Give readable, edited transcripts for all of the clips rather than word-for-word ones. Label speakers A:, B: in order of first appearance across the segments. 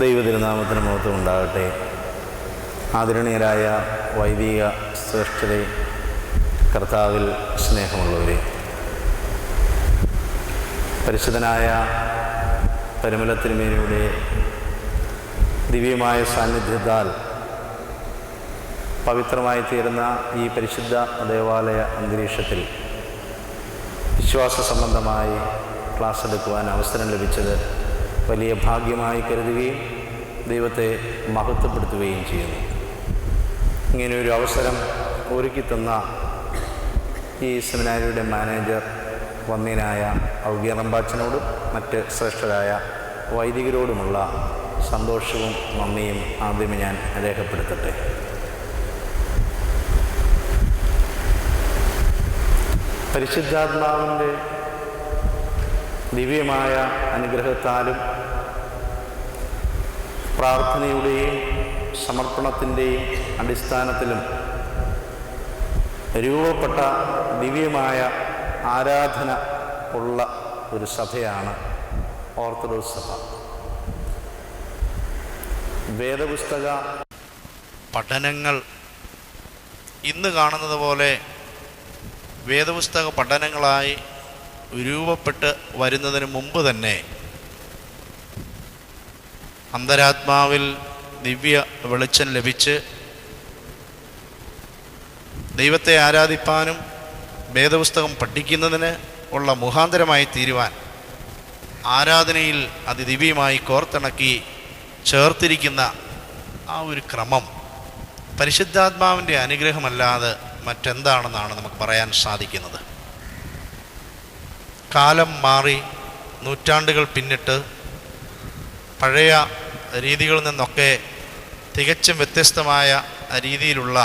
A: ദൈവതിരുനാമത്തിന് മഹത്വം ഉണ്ടാകട്ടെ. ആദരണീയരായ വൈദിക ശ്രേഷ്ഠരെ, കർത്താവിൽ സ്നേഹമുള്ളവരെ, പരിശുദ്ധനായ പരിമല തിരുമേനിയുടെ ദിവ്യമായ സാന്നിധ്യത്താൽ പവിത്രമായി തീരുന്ന ഈ പരിശുദ്ധ ദേവാലയ അന്തരീക്ഷത്തിൽ വിശ്വാസ സംബന്ധമായി ക്ലാസ് എടുക്കുവാൻ അവസരം ലഭിച്ചത് വലിയ ഭാഗ്യമായി കരുതുകയും ദൈവത്തെ മഹത്വപ്പെടുത്തുകയും ചെയ്യുന്നു. ഇങ്ങനെയൊരു അവസരം ഒരുക്കിത്തന്ന ഈ സെമിനാരിയുടെ മാനേജർ വന്യനായ ഔഗ്യറമ്പാച്ചനോടും മറ്റ് ശ്രേഷ്ഠരായ വൈദികരോടുമുള്ള സന്തോഷവും നന്ദിയും ആദ്യമേ ഞാൻ രേഖപ്പെടുത്തട്ടെ. പരിശുദ്ധാത്മാവിൻ്റെ ദിവ്യമായ അനുഗ്രഹത്താലും പ്രാർത്ഥനയുടെയും സമർപ്പണത്തിൻ്റെയും അടിസ്ഥാനത്തിലും രൂപപ്പെട്ട ദിവ്യമായ ആരാധന ഉള്ള ഒരു സഭയാണ് ഓർത്തഡോക്സ് സഭ. വേദപുസ്തക
B: പഠനങ്ങൾ ഇന്ന് കാണുന്നത് പോലെ വേദപുസ്തക പഠനങ്ങളായി രൂപപ്പെട്ട് വരുന്നതിന് മുമ്പ് തന്നെ അന്തരാത്മാവിൽ ദിവ്യ വെളിച്ചം ലഭിച്ച് ദൈവത്തെ ആരാധിപ്പാനും വേദപുസ്തകം പഠിക്കുന്നതിന് ഉള്ള മുഖാന്തരമായി തീരുവാൻ ആരാധനയിൽ അതിദിവ്യമായി കോർത്തിണക്കി ചേർത്തിരിക്കുന്ന ആ ഒരു ക്രമം പരിശുദ്ധാത്മാവിൻ്റെ അനുഗ്രഹമല്ലാതെ മറ്റെന്താണെന്നാണ് നമുക്ക് പറയാൻ സാധിക്കുന്നത്. കാലം മാറി, നൂറ്റാണ്ടുകൾ പിന്നിട്ട് പഴയ രീതികളിൽ നിന്നൊക്കെ തികച്ചും വ്യത്യസ്തമായ രീതിയിലുള്ള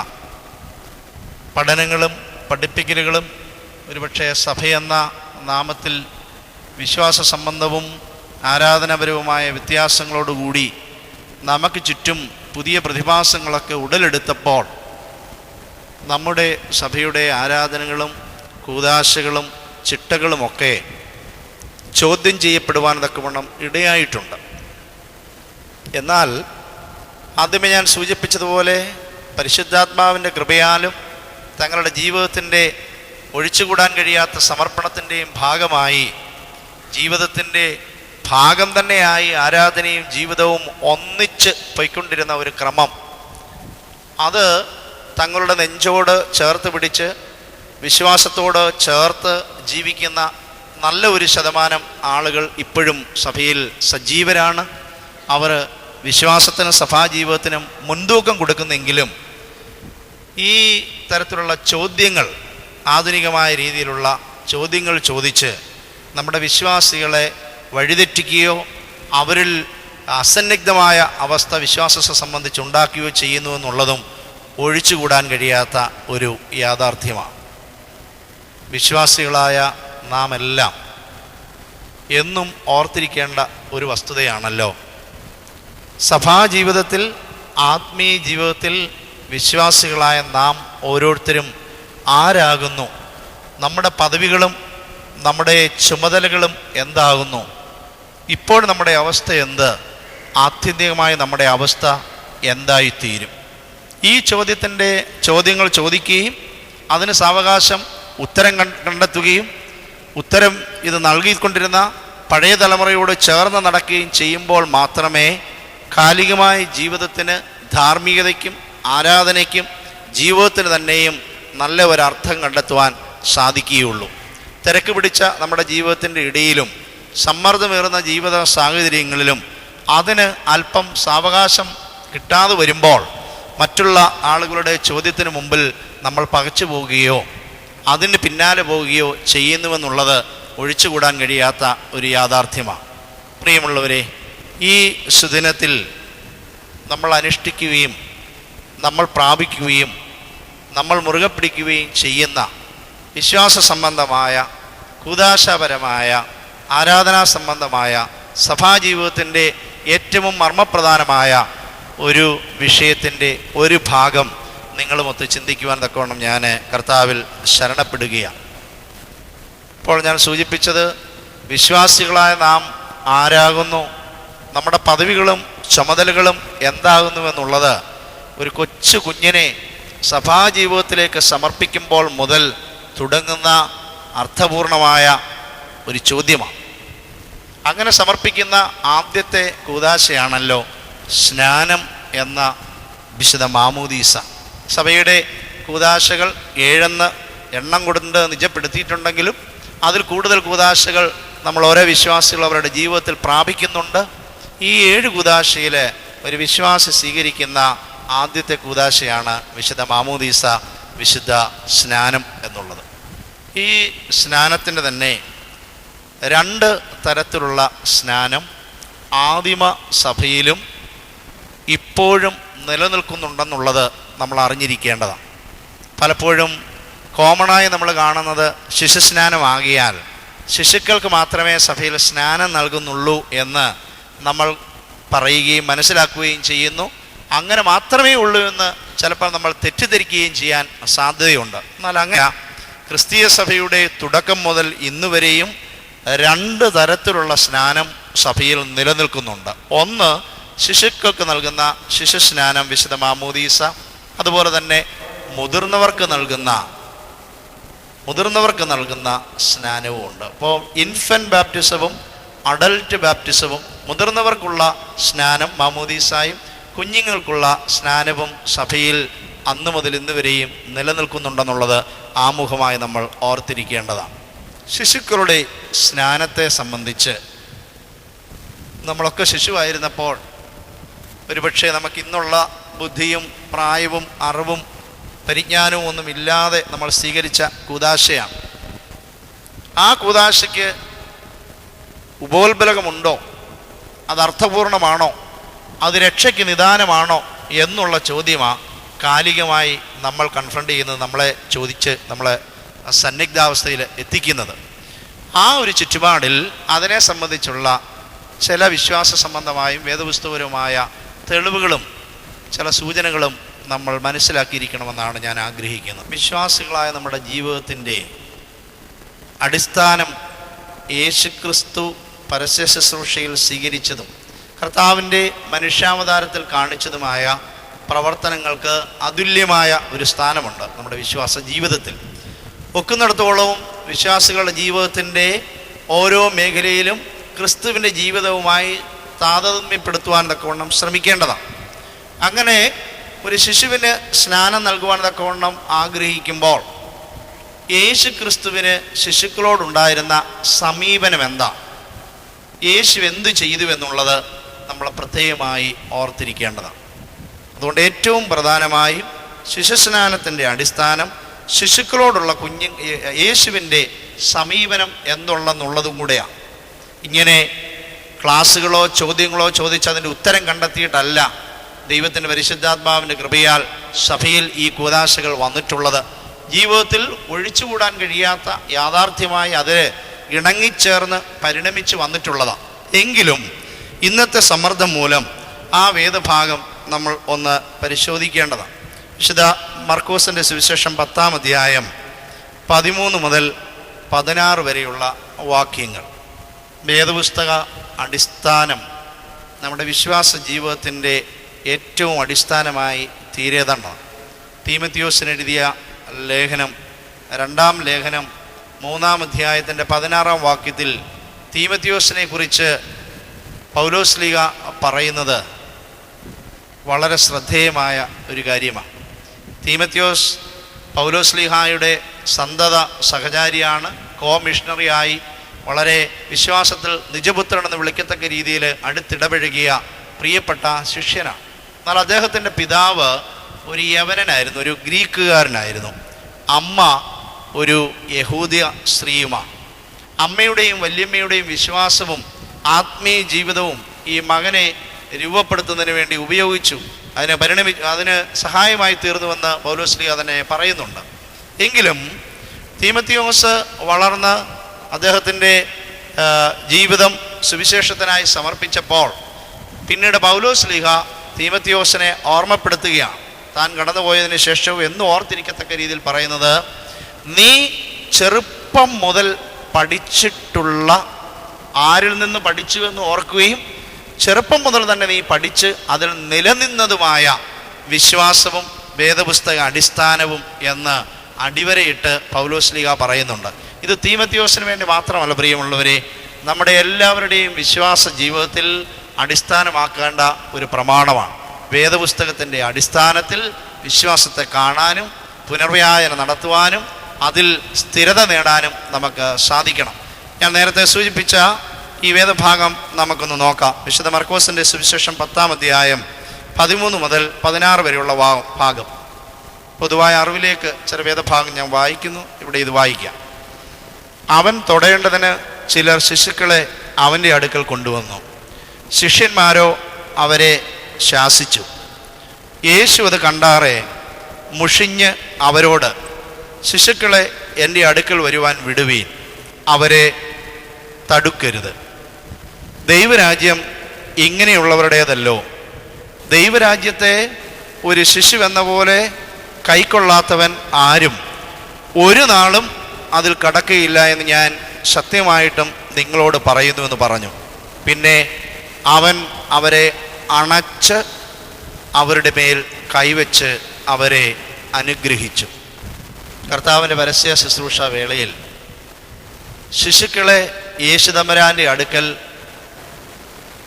B: പഠനങ്ങളും പഠിപ്പിക്കലുകളും ഒരുപക്ഷെ സഭയെന്ന നാമത്തിൽ വിശ്വാസ സംബന്ധവും ആരാധനാപരവുമായ വ്യത്യാസങ്ങളോടുകൂടി നമുക്ക് ചുറ്റും പുതിയ പ്രതിഭാസങ്ങളൊക്കെ ഉടലെടുത്തപ്പോൾ നമ്മുടെ സഭയുടെ ആരാധനകളും കൂദാശകളും ചിട്ടകളുമൊക്കെ ചോദ്യം ചെയ്യപ്പെടുവാൻ തക്കവണ്ണം ഇടയായിട്ടുണ്ട്. എന്നാൽ ആദ്യമേ ഞാൻ സൂചിപ്പിച്ചതുപോലെ പരിശുദ്ധാത്മാവിൻ്റെ കൃപയാലും തങ്ങളുടെ ജീവിതത്തിൻ്റെ ഒഴിച്ചുകൂടാൻ കഴിയാത്ത സമർപ്പണത്തിൻ്റെയും ഭാഗമായി ജീവിതത്തിൻ്റെ ഭാഗം തന്നെയായി ആരാധനയും ജീവിതവും ഒന്നിച്ച് പോയിക്കൊണ്ടിരുന്ന ഒരു ക്രമം, അത് തങ്ങളുടെ നെഞ്ചോട് ചേർത്ത് പിടിച്ച് വിശ്വാസത്തോട് ചേർത്ത് ജീവിക്കുന്ന നല്ല ഒരു ശതമാനം ആളുകൾ ഇപ്പോഴും സഭയിൽ സജീവരാണ്. അവർ വിശ്വാസത്തിനും സഭാജീവിതത്തിനും മുൻതൂക്കം കൊടുക്കുന്നെങ്കിലും ഈ തരത്തിലുള്ള ചോദ്യങ്ങൾ, ആധുനികമായ രീതിയിലുള്ള ചോദ്യങ്ങൾ ചോദിച്ച് നമ്മുടെ വിശ്വാസികളെ വഴിതെറ്റിക്കുകയോ അവരിൽ അസന്നിഗ്ധമായ അവസ്ഥ വിശ്വാസത്തെ സംബന്ധിച്ചുണ്ടാക്കുകയോ ചെയ്യുന്നു എന്നുള്ളതും ഒഴിച്ചുകൂടാൻ കഴിയാത്ത ഒരു യാഥാർത്ഥ്യമാണ്. വിശ്വാസികളായ നാം എല്ലാം എന്നും ഓർത്തിരിക്കേണ്ട ഒരു വസ്തുതയാണല്ലോ, സഭാജീവിതത്തിൽ ആത്മീയ ജീവിതത്തിൽ വിശ്വാസികളായ നാം ഓരോരുത്തരും ആരാകുന്നു, നമ്മുടെ പദവികളും നമ്മുടെ ചുമതലകളും എന്താകുന്നു, ഇപ്പോൾ നമ്മുടെ അവസ്ഥ എന്ത്, ആത്യന്തികമായി നമ്മുടെ അവസ്ഥ എന്തായിത്തീരും. ഈ ചോദ്യങ്ങൾ ചോദിക്കുകയും അതിന് സാവകാശം ഉത്തരം കണ്ടെത്തുകയും ഉത്തരം ഇത് നൽകിക്കൊണ്ടിരുന്ന പഴയ തലമുറയോട് ചേർന്ന് നടക്കുകയും ചെയ്യുമ്പോൾ മാത്രമേ കാലികമായ ജീവിതത്തിന്, ധാർമ്മികതയ്ക്കും ആരാധനയ്ക്കും ജീവിതത്തിന് തന്നെയും നല്ല ഒരർത്ഥം കണ്ടെത്തുവാൻ സാധിക്കുകയുള്ളൂ. തിരക്ക് പിടിച്ച നമ്മുടെ ജീവിതത്തിൻ്റെ ഇടയിലും സമ്മർദ്ദമേറുന്ന ജീവിത സാഹചര്യങ്ങളിലും അതിന് അല്പം സാവകാശം കിട്ടാതെ വരുമ്പോൾ മറ്റുള്ള ആളുകളുടെ ചോദ്യത്തിന് മുമ്പിൽ നമ്മൾ പകച്ചു പോവുകയോ അതിന് പിന്നാലെ പോവുകയോ ചെയ്യുന്നുവെന്നുള്ളത് ഒഴിച്ചുകൂടാൻ കഴിയാത്ത ഒരു യാഥാർത്ഥ്യമാണ്. പ്രിയമുള്ളവരെ, ഈ സുദിനത്തിൽ നമ്മൾ അനുഷ്ഠിക്കുകയും നമ്മൾ പ്രാപിക്കുകയും നമ്മൾ മുറുകെ പിടിക്കുകയും ചെയ്യുന്ന വിശ്വാസ സംബന്ധമായ കൂദാശപരമായ ആരാധനാ സംബന്ധമായ സഭാജീവിതത്തിൻ്റെ ഏറ്റവും മർമ്മപ്രധാനമായ ഒരു വിഷയത്തിൻ്റെ ഒരു ഭാഗം നിങ്ങളുമൊത്ത് ചിന്തിക്കുവാൻ തക്കവണ്ണം ഞാൻ കർത്താവിൽ ശരണപ്പെടുകയാണ്. ഇപ്പോൾ ഞാൻ സൂചിപ്പിച്ചത് വിശ്വാസികളായ നാം ആരാകുന്നു, നമ്മുടെ പദവികളും ചുമതലകളും എന്താകുന്നുവെന്നുള്ളത് ഒരു കൊച്ചു കുഞ്ഞിനെ സഭാജീവിതത്തിലേക്ക് സമർപ്പിക്കുമ്പോൾ മുതൽ തുടങ്ങുന്ന അർത്ഥപൂർണമായ ഒരു ചോദ്യമാണ്. അങ്ങനെ സമർപ്പിക്കുന്ന ആദ്യത്തെ കൂദാശയാണല്ലോ സ്നാനം എന്ന വിശുദ്ധ മാമോദീസ. സഭയുടെ കൂദാശകൾ 7 എണ്ണം കൊണ്ട് നിജപ്പെടുത്തിയിട്ടുണ്ടെങ്കിലും അതിൽ കൂടുതൽ കൂദാശകൾ നമ്മൾ ഓരോ വിശ്വാസികൾ അവരുടെ ജീവിതത്തിൽ പ്രാപിക്കുന്നുണ്ട്. ഈ 7 കൂദാശയിൽ ഒരു വിശ്വാസി സ്വീകരിക്കുന്ന ആദ്യത്തെ കൂദാശയാണ് വിശുദ്ധ മാമോദീസ, വിശുദ്ധ സ്നാനം എന്നുള്ളത്. ഈ സ്നാനത്തിൻ്റെ തന്നെ 2 തരത്തിലുള്ള സ്നാനം ആദിമ സഭയിലും ഇപ്പോഴും നിലനിൽക്കുന്നുണ്ടെന്നുള്ളത് നമ്മൾ അറിഞ്ഞിരിക്കേണ്ടതാണ്. പലപ്പോഴും കോമണായി നമ്മൾ കാണുന്നത് ശിശുസ്നാനമാകിയാൽ ശിശുക്കൾക്ക് മാത്രമേ സഭയിൽ സ്നാനം നൽകുന്നുള്ളൂ എന്ന് നമ്മൾ പറയുകയും മനസ്സിലാക്കുകയും ചെയ്യുന്നു. അങ്ങനെ മാത്രമേ ഉള്ളൂ എന്ന് ചിലപ്പോൾ നമ്മൾ തെറ്റിദ്ധരിക്കുകയും ചെയ്യാൻ സാധ്യതയുണ്ട്. എന്നാൽ അങ്ങനെ ക്രിസ്തീയ സഭയുടെ തുടക്കം മുതൽ ഇന്നുവരെയും 2 തരത്തിലുള്ള സ്നാനം സഭയിൽ നിലനിൽക്കുന്നുണ്ട്. ഒന്ന് ശിശുക്കൾക്ക് നൽകുന്ന ശിശുസ്നാനം വിശുദ്ധ മാമോദീസ, അതുപോലെ തന്നെ മുതിർന്നവർക്ക് നൽകുന്ന സ്നാനവും ഉണ്ട്. അപ്പോൾ ഇൻഫൻറ്റ് ബാപ്റ്റിസവും അഡൽട്ട് ബാപ്റ്റിസവും, മുതിർന്നവർക്കുള്ള സ്നാനം മാമോദീസായും കുഞ്ഞുങ്ങൾക്കുള്ള സ്നാനവും സഭയിൽ അന്നു മുതൽ ഇന്ന് വരെയും നിലനിൽക്കുന്നുണ്ടെന്നുള്ളത് ആമുഖമായി നമ്മൾ ഓർത്തിരിക്കേണ്ടതാണ്. ശിശുക്കളുടെ സ്നാനത്തെ സംബന്ധിച്ച് നമ്മളൊക്കെ ശിശുവായിരുന്നപ്പോൾ ഒരുപക്ഷെ നമുക്കിന്നുള്ള ബുദ്ധിയും പ്രായവും അറിവും പരിജ്ഞാനവും ഒന്നുമില്ലാതെ നമ്മൾ സ്വീകരിച്ച കൂദാശയാണ്. ആ കൂദാശയ്ക്ക് ഉപോത്ബലകമുണ്ടോ, അത് അർത്ഥപൂർണമാണോ, അത് രക്ഷയ്ക്ക് നിദാനമാണോ എന്നുള്ള ചോദ്യമാണ് കാലികമായി നമ്മൾ കൺഫ്രണ്ട് ചെയ്യുന്നത്, നമ്മളെ ചോദിച്ച് നമ്മളെ സന്നിഗ്ധാവസ്ഥയിൽ എത്തിക്കുന്നത്. ആ ഒരു ചുറ്റുപാടിൽ അതിനെ സംബന്ധിച്ചുള്ള ചില വിശ്വാസ സംബന്ധമായും വേദപുസ്തകപരമായ തെളിവുകളും ചില സൂചനകളും നമ്മൾ മനസ്സിലാക്കിയിരിക്കണമെന്നാണ് ഞാൻ ആഗ്രഹിക്കുന്നത്. വിശ്വാസികളായ നമ്മുടെ ജീവിതത്തിൻ്റെ അടിസ്ഥാനം യേശുക്രിസ്തു പരസ്യ ശുശ്രൂഷയിൽ സ്വീകരിച്ചതും കർത്താവിൻ്റെ മനുഷ്യാവതാരത്തിൽ കാണിച്ചതുമായ പ്രവർത്തനങ്ങൾക്ക് അതുല്യമായ ഒരു സ്ഥാനമുണ്ട് നമ്മുടെ വിശ്വാസ ജീവിതത്തിൽ. ഒക്കുന്നിടത്തോളവും വിശ്വാസികളുടെ ജീവിതത്തിൻ്റെ ഓരോ മേഖലയിലും ക്രിസ്തുവിൻ്റെ ജീവിതവുമായി താതാത്മ്യപ്പെടുത്തുവാൻ തക്കവണ്ണം ശ്രമിക്കേണ്ടതാണ്. അങ്ങനെ ഒരു ശിശുവിന് സ്നാനം നൽകുവാൻ തക്കവണ്ണം ആഗ്രഹിക്കുമ്പോൾ യേശു ക്രിസ്തുവിന് ശിശുക്കളോടുണ്ടായിരുന്ന സമീപനം എന്താ, യേശു എന്തു ചെയ്തു എന്നുള്ളത് നമ്മൾ പ്രത്യേകമായി ഓർത്തിരിക്കേണ്ടതാണ്. അതുകൊണ്ട് ഏറ്റവും പ്രധാനമായും ശിശുസ്നാനത്തിൻ്റെ അടിസ്ഥാനം ശിശുക്കളോടുള്ള യേശുവിൻ്റെ സമീപനം എന്നുള്ളതും കൂടെയാണ്. ഇങ്ങനെ ക്ലാസ്സുകളോ ചോദ്യങ്ങളോ ചോദിച്ച് അതിൻ്റെ ഉത്തരം കണ്ടെത്തിയിട്ടല്ല ദൈവത്തിൻ്റെ പരിശുദ്ധാത്മാവിൻ്റെ കൃപയാൽ സഭയിൽ ഈ കൂദാശകൾ വന്നിട്ടുള്ളത്. ജീവിതത്തിൽ ഒഴിച്ചുകൂടാൻ കഴിയാത്ത യാഥാർത്ഥ്യമായി അത് ഇണങ്ങിച്ചേർന്ന് പരിണമിച്ച് വന്നിട്ടുള്ളതാണ്. എങ്കിലും ഇന്നത്തെ സമ്മർദ്ദം മൂലം ആ വേദഭാഗം നമ്മൾ ഒന്ന് പരിശോധിക്കേണ്ടതാണ്. വിശുദ്ധ മർക്കോസിൻ്റെ സുവിശേഷം 10-ാം അധ്യായം 13 മുതൽ 16 വരെയുള്ള വാക്യങ്ങൾ. വേദപുസ്തക അടിസ്ഥാനം നമ്മുടെ വിശ്വാസ ജീവിതത്തിൻ്റെ ഏറ്റവും അടിസ്ഥാനമായി തീരേണ്ടതാണ്. തീമത്തിയോസിന് എഴുതിയ ലേഖനം 2-ാം ലേഖനം 3-ാം അധ്യായത്തിൻ്റെ 16-ാം വാക്യത്തിൽ തീമത്തിയോസിനെ കുറിച്ച് പൗലോസ്ലീഹ പറയുന്നത് വളരെ ശ്രദ്ധേയമായ ഒരു കാര്യമാണ്. തീമത്തിയോസ് പൗലോസ്ലീഹായുടെ സന്തത സഹചാരിയാണ്. മിഷണറിയായി വളരെ വിശ്വാസത്തിൽ നിജപുത്രൻ എന്ന് വിളിക്കത്തക്ക രീതിയിൽ അടുത്തിടപഴകിയ പ്രിയപ്പെട്ട ശിഷ്യനാണ്. എന്നാൽ അദ്ദേഹത്തിൻ്റെ പിതാവ് ഒരു യവനനായിരുന്നു, ഒരു ഗ്രീക്കുകാരനായിരുന്നു. അമ്മ ഒരു യഹൂദ്യ സ്ത്രീയുമാണ്. അമ്മയുടെയും വല്യമ്മയുടെയും വിശ്വാസവും ആത്മീയ ജീവിതവും ഈ മകനെ രൂപപ്പെടുത്തുന്നതിന് വേണ്ടി ഉപയോഗിച്ചു. അതിന് സഹായമായി തീർന്നുവെന്ന് പൗലോസ്ലീഹ തന്നെ പറയുന്നുണ്ട്. എങ്കിലും തീമത്തിയോസ് വളർന്ന് അദ്ദേഹത്തിൻ്റെ ജീവിതം സുവിശേഷത്തിനായി സമർപ്പിച്ചപ്പോൾ പിന്നീട് പൗലോസ്ലീഹ തീമത്തിയോസിനെ ഓർമ്മപ്പെടുത്തുകയാണ്. താൻ കടന്നുപോയതിന് ശേഷവും എന്നും ഓർത്തിരിക്കത്തക്ക രീതിയിൽ പറയുന്നത്, നീ ചെറുപ്പം മുതൽ പഠിച്ചിട്ടുള്ള ആരിൽ നിന്ന് പഠിച്ചുവെന്ന് ഓർക്കുകയും ചെറുപ്പം മുതൽ തന്നെ നീ പഠിച്ച് അതിൽ നിലനിന്നതുമായ വിശ്വാസവും വേദപുസ്തക അടിസ്ഥാനവും എന്ന് അടിവരയിട്ട് പൗലോസ്ലീഹ പറയുന്നുണ്ട്. ഇത് തീമോഥെയോസിന് വേണ്ടി മാത്രമല്ല പ്രിയമുള്ളവരെ, നമ്മുടെ എല്ലാവരുടെയും വിശ്വാസ ജീവിതത്തിൽ അടിസ്ഥാനമാക്കേണ്ട ഒരു പ്രമാണമാണ്. വേദപുസ്തകത്തിൻ്റെ അടിസ്ഥാനത്തിൽ വിശ്വാസത്തെ കാണാനും പുനർവ്യാഖ്യാനം നടത്തുവാനും അതിൽ സ്ഥിരത നേടാനും നമുക്ക് സാധിക്കണം. ഞാൻ നേരത്തെ സൂചിപ്പിച്ച ഈ വേദഭാഗം നമുക്കൊന്ന് നോക്കാം. വിശുദ്ധ മർക്കോസിൻ്റെ സുവിശേഷം 10-ാം അധ്യായം 13 മുതൽ 16 വരെയുള്ള ഭാഗം. പൊതുവായ അറിവിലേക്ക് ചില വേദഭാഗം ഞാൻ വായിക്കുന്നു. ഇവിടെ ഇത് വായിക്കാം. അവൻ തൊടേണ്ടതിന് ചിലർ ശിശുക്കളെ അവൻ്റെ അടുക്കൽ കൊണ്ടുവന്നു. ശിഷ്യന്മാരോ അവരെ ശാസിച്ചു. യേശു അത് കണ്ടാറെ മുഷിഞ്ഞ് അവരോട്, ശിശുക്കളെ എൻ്റെ അടുക്കൽ വരുവാൻ വിടുവീൻ, അവരെ തടുക്കരുത്. ദൈവരാജ്യം ഇങ്ങനെയുള്ളവരുടേതല്ലോ. ദൈവരാജ്യത്തെ ഒരു ശിശു എന്ന പോലെ കൈക്കൊള്ളാത്തവൻ ആരും ഒരു നാളും അതിൽ കടക്കുകയില്ല എന്ന് ഞാൻ സത്യമായിട്ടും നിങ്ങളോട് പറയുന്നുവെന്ന് പറഞ്ഞു. പിന്നെ അവൻ അവരെ അണച്ച് അവരുടെ മേൽ കൈവച്ച് അവരെ അനുഗ്രഹിച്ചു. കർത്താവിൻ്റെ പരസ്യ ശുശ്രൂഷ വേളയിൽ ശിശുക്കളെ യേശുതമ്പുരാൻ്റെ അടുക്കൽ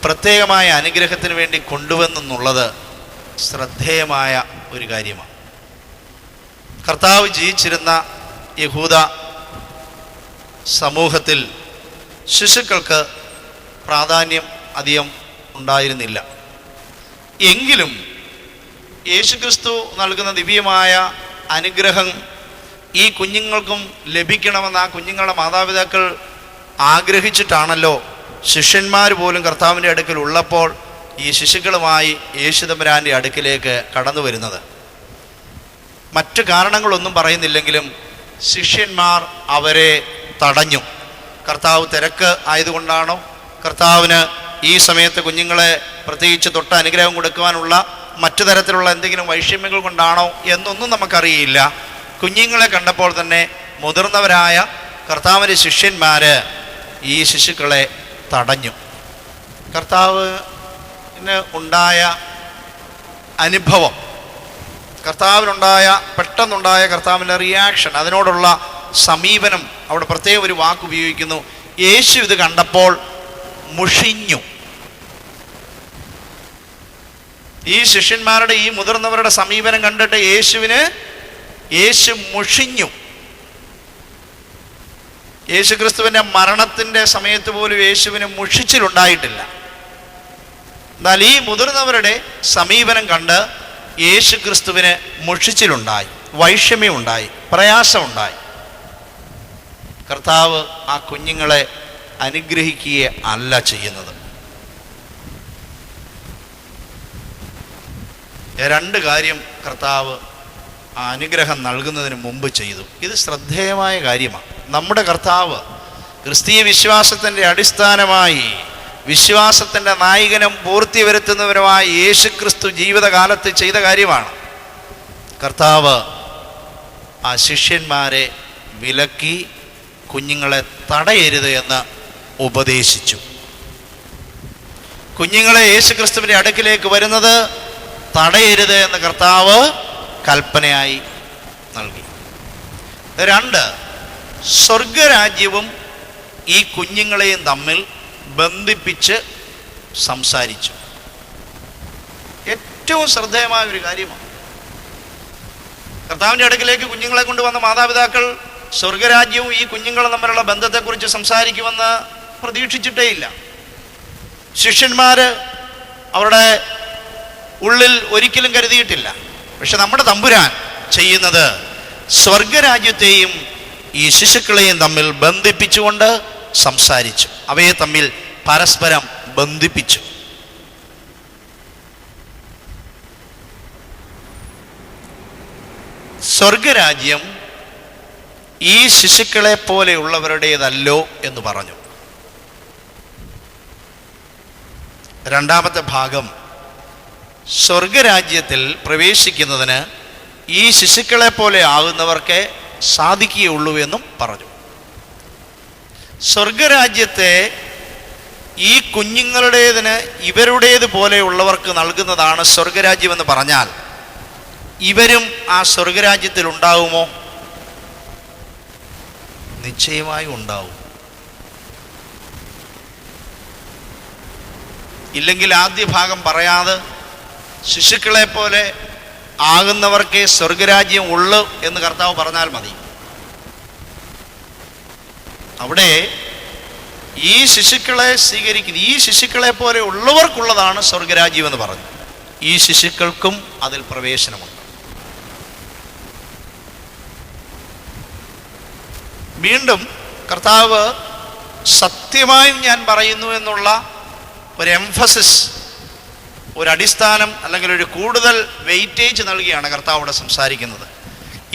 B: പ്രത്യേകമായ അനുഗ്രഹത്തിന് വേണ്ടി കൊണ്ടുവന്നെന്നുള്ളത് ശ്രദ്ധേയമായ ഒരു കാര്യമാണ്. കർത്താവ് ജീവിച്ചിരുന്ന യഹൂദ സമൂഹത്തിൽ ശിശുക്കൾക്ക് പ്രാധാന്യം അധികം ഉണ്ടായിരുന്നില്ല. എങ്കിലും യേശുക്രിസ്തു നൽകുന്ന ദിവ്യമായ അനുഗ്രഹം ഈ കുഞ്ഞുങ്ങൾക്കും ലഭിക്കണമെന്ന് ആ കുഞ്ഞുങ്ങളുടെ മാതാപിതാക്കൾ ആഗ്രഹിച്ചിട്ടാണല്ലോ ശിഷ്യന്മാർ പോലും കർത്താവിൻ്റെ അടുക്കൽ ഉള്ളപ്പോൾ ഈ ശിശുക്കളുമായി യേശുതമ്പുരാൻ്റെ അടുക്കിലേക്ക് കടന്നു വരുന്നത്. മറ്റു കാരണങ്ങളൊന്നും പറയുന്നില്ലെങ്കിലും ശിഷ്യന്മാർ അവരെ തടഞ്ഞു. കർത്താവ് തിരക്ക് ആയതുകൊണ്ടാണോ, കർത്താവിന് ഈ സമയത്ത് കുഞ്ഞുങ്ങളെ പ്രത്യേകിച്ച് തൊട്ട് അനുഗ്രഹം കൊടുക്കുവാനുള്ള മറ്റു തരത്തിലുള്ള എന്തെങ്കിലും വൈഷമ്യങ്ങൾ കൊണ്ടാണോ എന്നൊന്നും നമുക്കറിയില്ല. കുഞ്ഞുങ്ങളെ കണ്ടപ്പോൾ തന്നെ മുതിർന്നവരായ കർത്താവിൻ്റെ ശിഷ്യന്മാർ ഈ ശിശുക്കളെ തടഞ്ഞു. കർത്താവിന് ഉണ്ടായ അനുഭവം, കർത്താവിനുണ്ടായ പെട്ടെന്നുണ്ടായ കർത്താവിൻ്റെ റിയാക്ഷൻ, അതിനോടുള്ള സമീപനം, അവിടെ പ്രത്യേകം ഒരു വാക്ക് ഉപയോഗിക്കുന്നു. യേശു ഇത് കണ്ടപ്പോൾ മുഷിഞ്ഞു. ഈ ശിഷ്യന്മാരുടെ ഈ മുതിർന്നവരുടെ സമീപനം കണ്ടിട്ട് യേശു മുഷിഞ്ഞു. യേശുക്രിസ്തുവിൻ്റെ മരണത്തിൻ്റെ സമയത്ത് പോലും യേശുവിന് മുഷിച്ചിലുണ്ടായിട്ടില്ല. എന്നാൽ ഈ മുതിർന്നവരുടെ സമീപനം കണ്ട് യേശുക്രിസ്തുവിന് മുഷിച്ചിലുണ്ടായി, വൈഷമ്യമുണ്ടായി, പ്രയാസമുണ്ടായി. കർത്താവ് ആ കുഞ്ഞുങ്ങളെ അനുഗ്രഹിക്കുക അല്ല ചെയ്യുന്നത്. രണ്ട് കാര്യം കർത്താവ് ആ അനുഗ്രഹം നൽകുന്നതിന് മുമ്പ് ചെയ്തു. ഇത് ശ്രദ്ധേയമായ കാര്യമാണ്. നമ്മുടെ കർത്താവ് ക്രിസ്തീയ വിശ്വാസത്തിൻ്റെ അടിസ്ഥാനമായി, വിശ്വാസത്തിൻ്റെ നായകനും പൂർത്തി വരുത്തുന്നവരുമായ യേശുക്രിസ്തു ജീവിതകാലത്ത് ചെയ്ത കാര്യമാണ്. കർത്താവ് ആ ശിഷ്യന്മാരെ വിലക്കി കുഞ്ഞുങ്ങളെ തടയരുത് എന്ന് ഉപദേശിച്ചു. കുഞ്ഞുങ്ങളെ യേശുക്രിസ്തുവിൻ്റെ അടുക്കിലേക്ക് വരുന്നത് തടയരുത് എന്ന് കർത്താവ് കൽപ്പനയായി നൽകി. 2, സ്വർഗരാജ്യവും ഈ കുഞ്ഞുങ്ങളെയും തമ്മിൽ ബന്ധിപ്പിച്ച് സംസാരിച്ചു. ഏറ്റവും ശ്രദ്ധേയമായ ഒരു കാര്യമാണ്. കർത്താവിൻ്റെ അടുക്കിലേക്ക് കുഞ്ഞുങ്ങളെ കൊണ്ടുവന്ന മാതാപിതാക്കൾ സ്വർഗരാജ്യവും ഈ കുഞ്ഞുങ്ങളും തമ്മിലുള്ള ബന്ധത്തെക്കുറിച്ച് സംസാരിക്കുമെന്ന് പ്രതീക്ഷിച്ചിട്ടേയില്ല. ശിഷ്യന്മാർ അവരുടെ ഉള്ളിൽ ഒരിക്കലും കരുതിയിട്ടില്ല. പക്ഷെ നമ്മുടെ തമ്പുരാൻ ചെയ്യുന്നത് സ്വർഗരാജ്യത്തെയും ഈ ശിശുക്കളെയും തമ്മിൽ ബന്ധിപ്പിച്ചുകൊണ്ട് സംസാരിച്ചു. അവയെ തമ്മിൽ പരസ്പരം ബന്ധിപ്പിച്ചു. സ്വർഗരാജ്യം ഈ ശിശുക്കളെ പോലെയുള്ളവരുടേതല്ലോ എന്ന് പറഞ്ഞു. 2-ാമത്തെ ഭാഗം, സ്വർഗരാജ്യത്തിൽ പ്രവേശിക്കുന്നതിന് ഈ ശിശുക്കളെ പോലെ ആകുന്നവർക്ക് സാധിക്കുകയുള്ളൂ എന്നും പറഞ്ഞു. സ്വർഗരാജ്യത്തെ ഈ കുഞ്ഞുങ്ങളുടേതിന് ഇവരുടേതുപോലെയുള്ളവർക്ക് നൽകുന്നതാണ് സ്വർഗരാജ്യമെന്ന് പറഞ്ഞാൽ ഇവരും ആ സ്വർഗരാജ്യത്തിൽ ഉണ്ടാവുമോ? നിശ്ചയമായും ഉണ്ടാവും. ഇല്ലെങ്കിൽ ആദ്യ ഭാഗം പറയാതെ ശിശുക്കളെ പോലെ ആകുന്നവർക്കേ സ്വർഗരാജ്യം ഉള്ളൂ എന്ന് കർത്താവ് പറഞ്ഞാൽ മതി. അവിടെ ഈ ശിശുക്കളെ സ്വീകരിക്കുന്ന ഈ ശിശുക്കളെ പോലെ ഉള്ളവർക്കുള്ളതാണ് സ്വർഗരാജ്യം എന്ന് പറഞ്ഞു. ഈ ശിശുക്കൾക്കും അതിൽ പ്രവേശനമുണ്ട്. വീണ്ടും കർത്താവ് സത്യമായും ഞാൻ പറയുന്നു എന്നുള്ള ഒരു എംഫസിസ്, ഒരു അടിസ്ഥാനം അല്ലെങ്കിൽ ഒരു കൂടുതൽ വെയിറ്റേജ് നൽകിയാണ് കർത്താവ് ഇവിടെ സംസാരിക്കുന്നത്.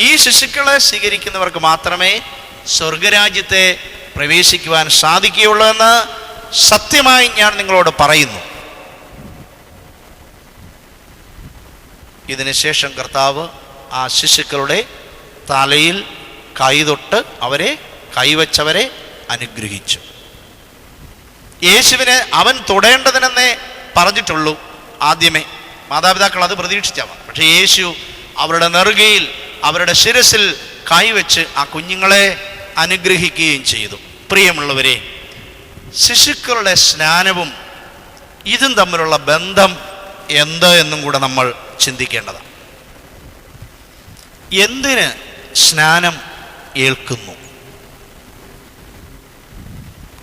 B: ഈ ശിശുക്കളെ സ്വീകരിക്കുന്നവർക്ക് മാത്രമേ സ്വർഗരാജ്യത്തെ പ്രവേശിക്കുവാൻ സാധിക്കുകയുള്ളൂ എന്ന് സത്യമായി ഞാൻ നിങ്ങളോട് പറയുന്നു. ഇതിനുശേഷം കർത്താവ് ആ ശിശുക്കളുടെ തലയിൽ കൈതൊട്ട് അവരെ കൈവച്ചവരെ അനുഗ്രഹിച്ചു. യേശുവിനെ അവൻ തൊടേണ്ടതിനെന്നേ പറഞ്ഞിട്ടുള്ളൂ ആദ്യമേ. മാതാപിതാക്കൾ അത് പ്രതീക്ഷിച്ചാവാം. പക്ഷേ യേശു അവരുടെ നെറുകയിൽ അവരുടെ ശിരസിൽ കൈവച്ച് ആ കുഞ്ഞുങ്ങളെ അനുഗ്രഹിക്കുകയും ചെയ്തു. പ്രിയമുള്ളവരെ, ശിശുക്കളുടെ സ്നാനവും ഇതും തമ്മിലുള്ള ബന്ധം എന്ത് എന്നും കൂടെ നമ്മൾ ചിന്തിക്കേണ്ടതാണ്. എന്തിന് സ്നാനം ഏൽക്കുന്നു?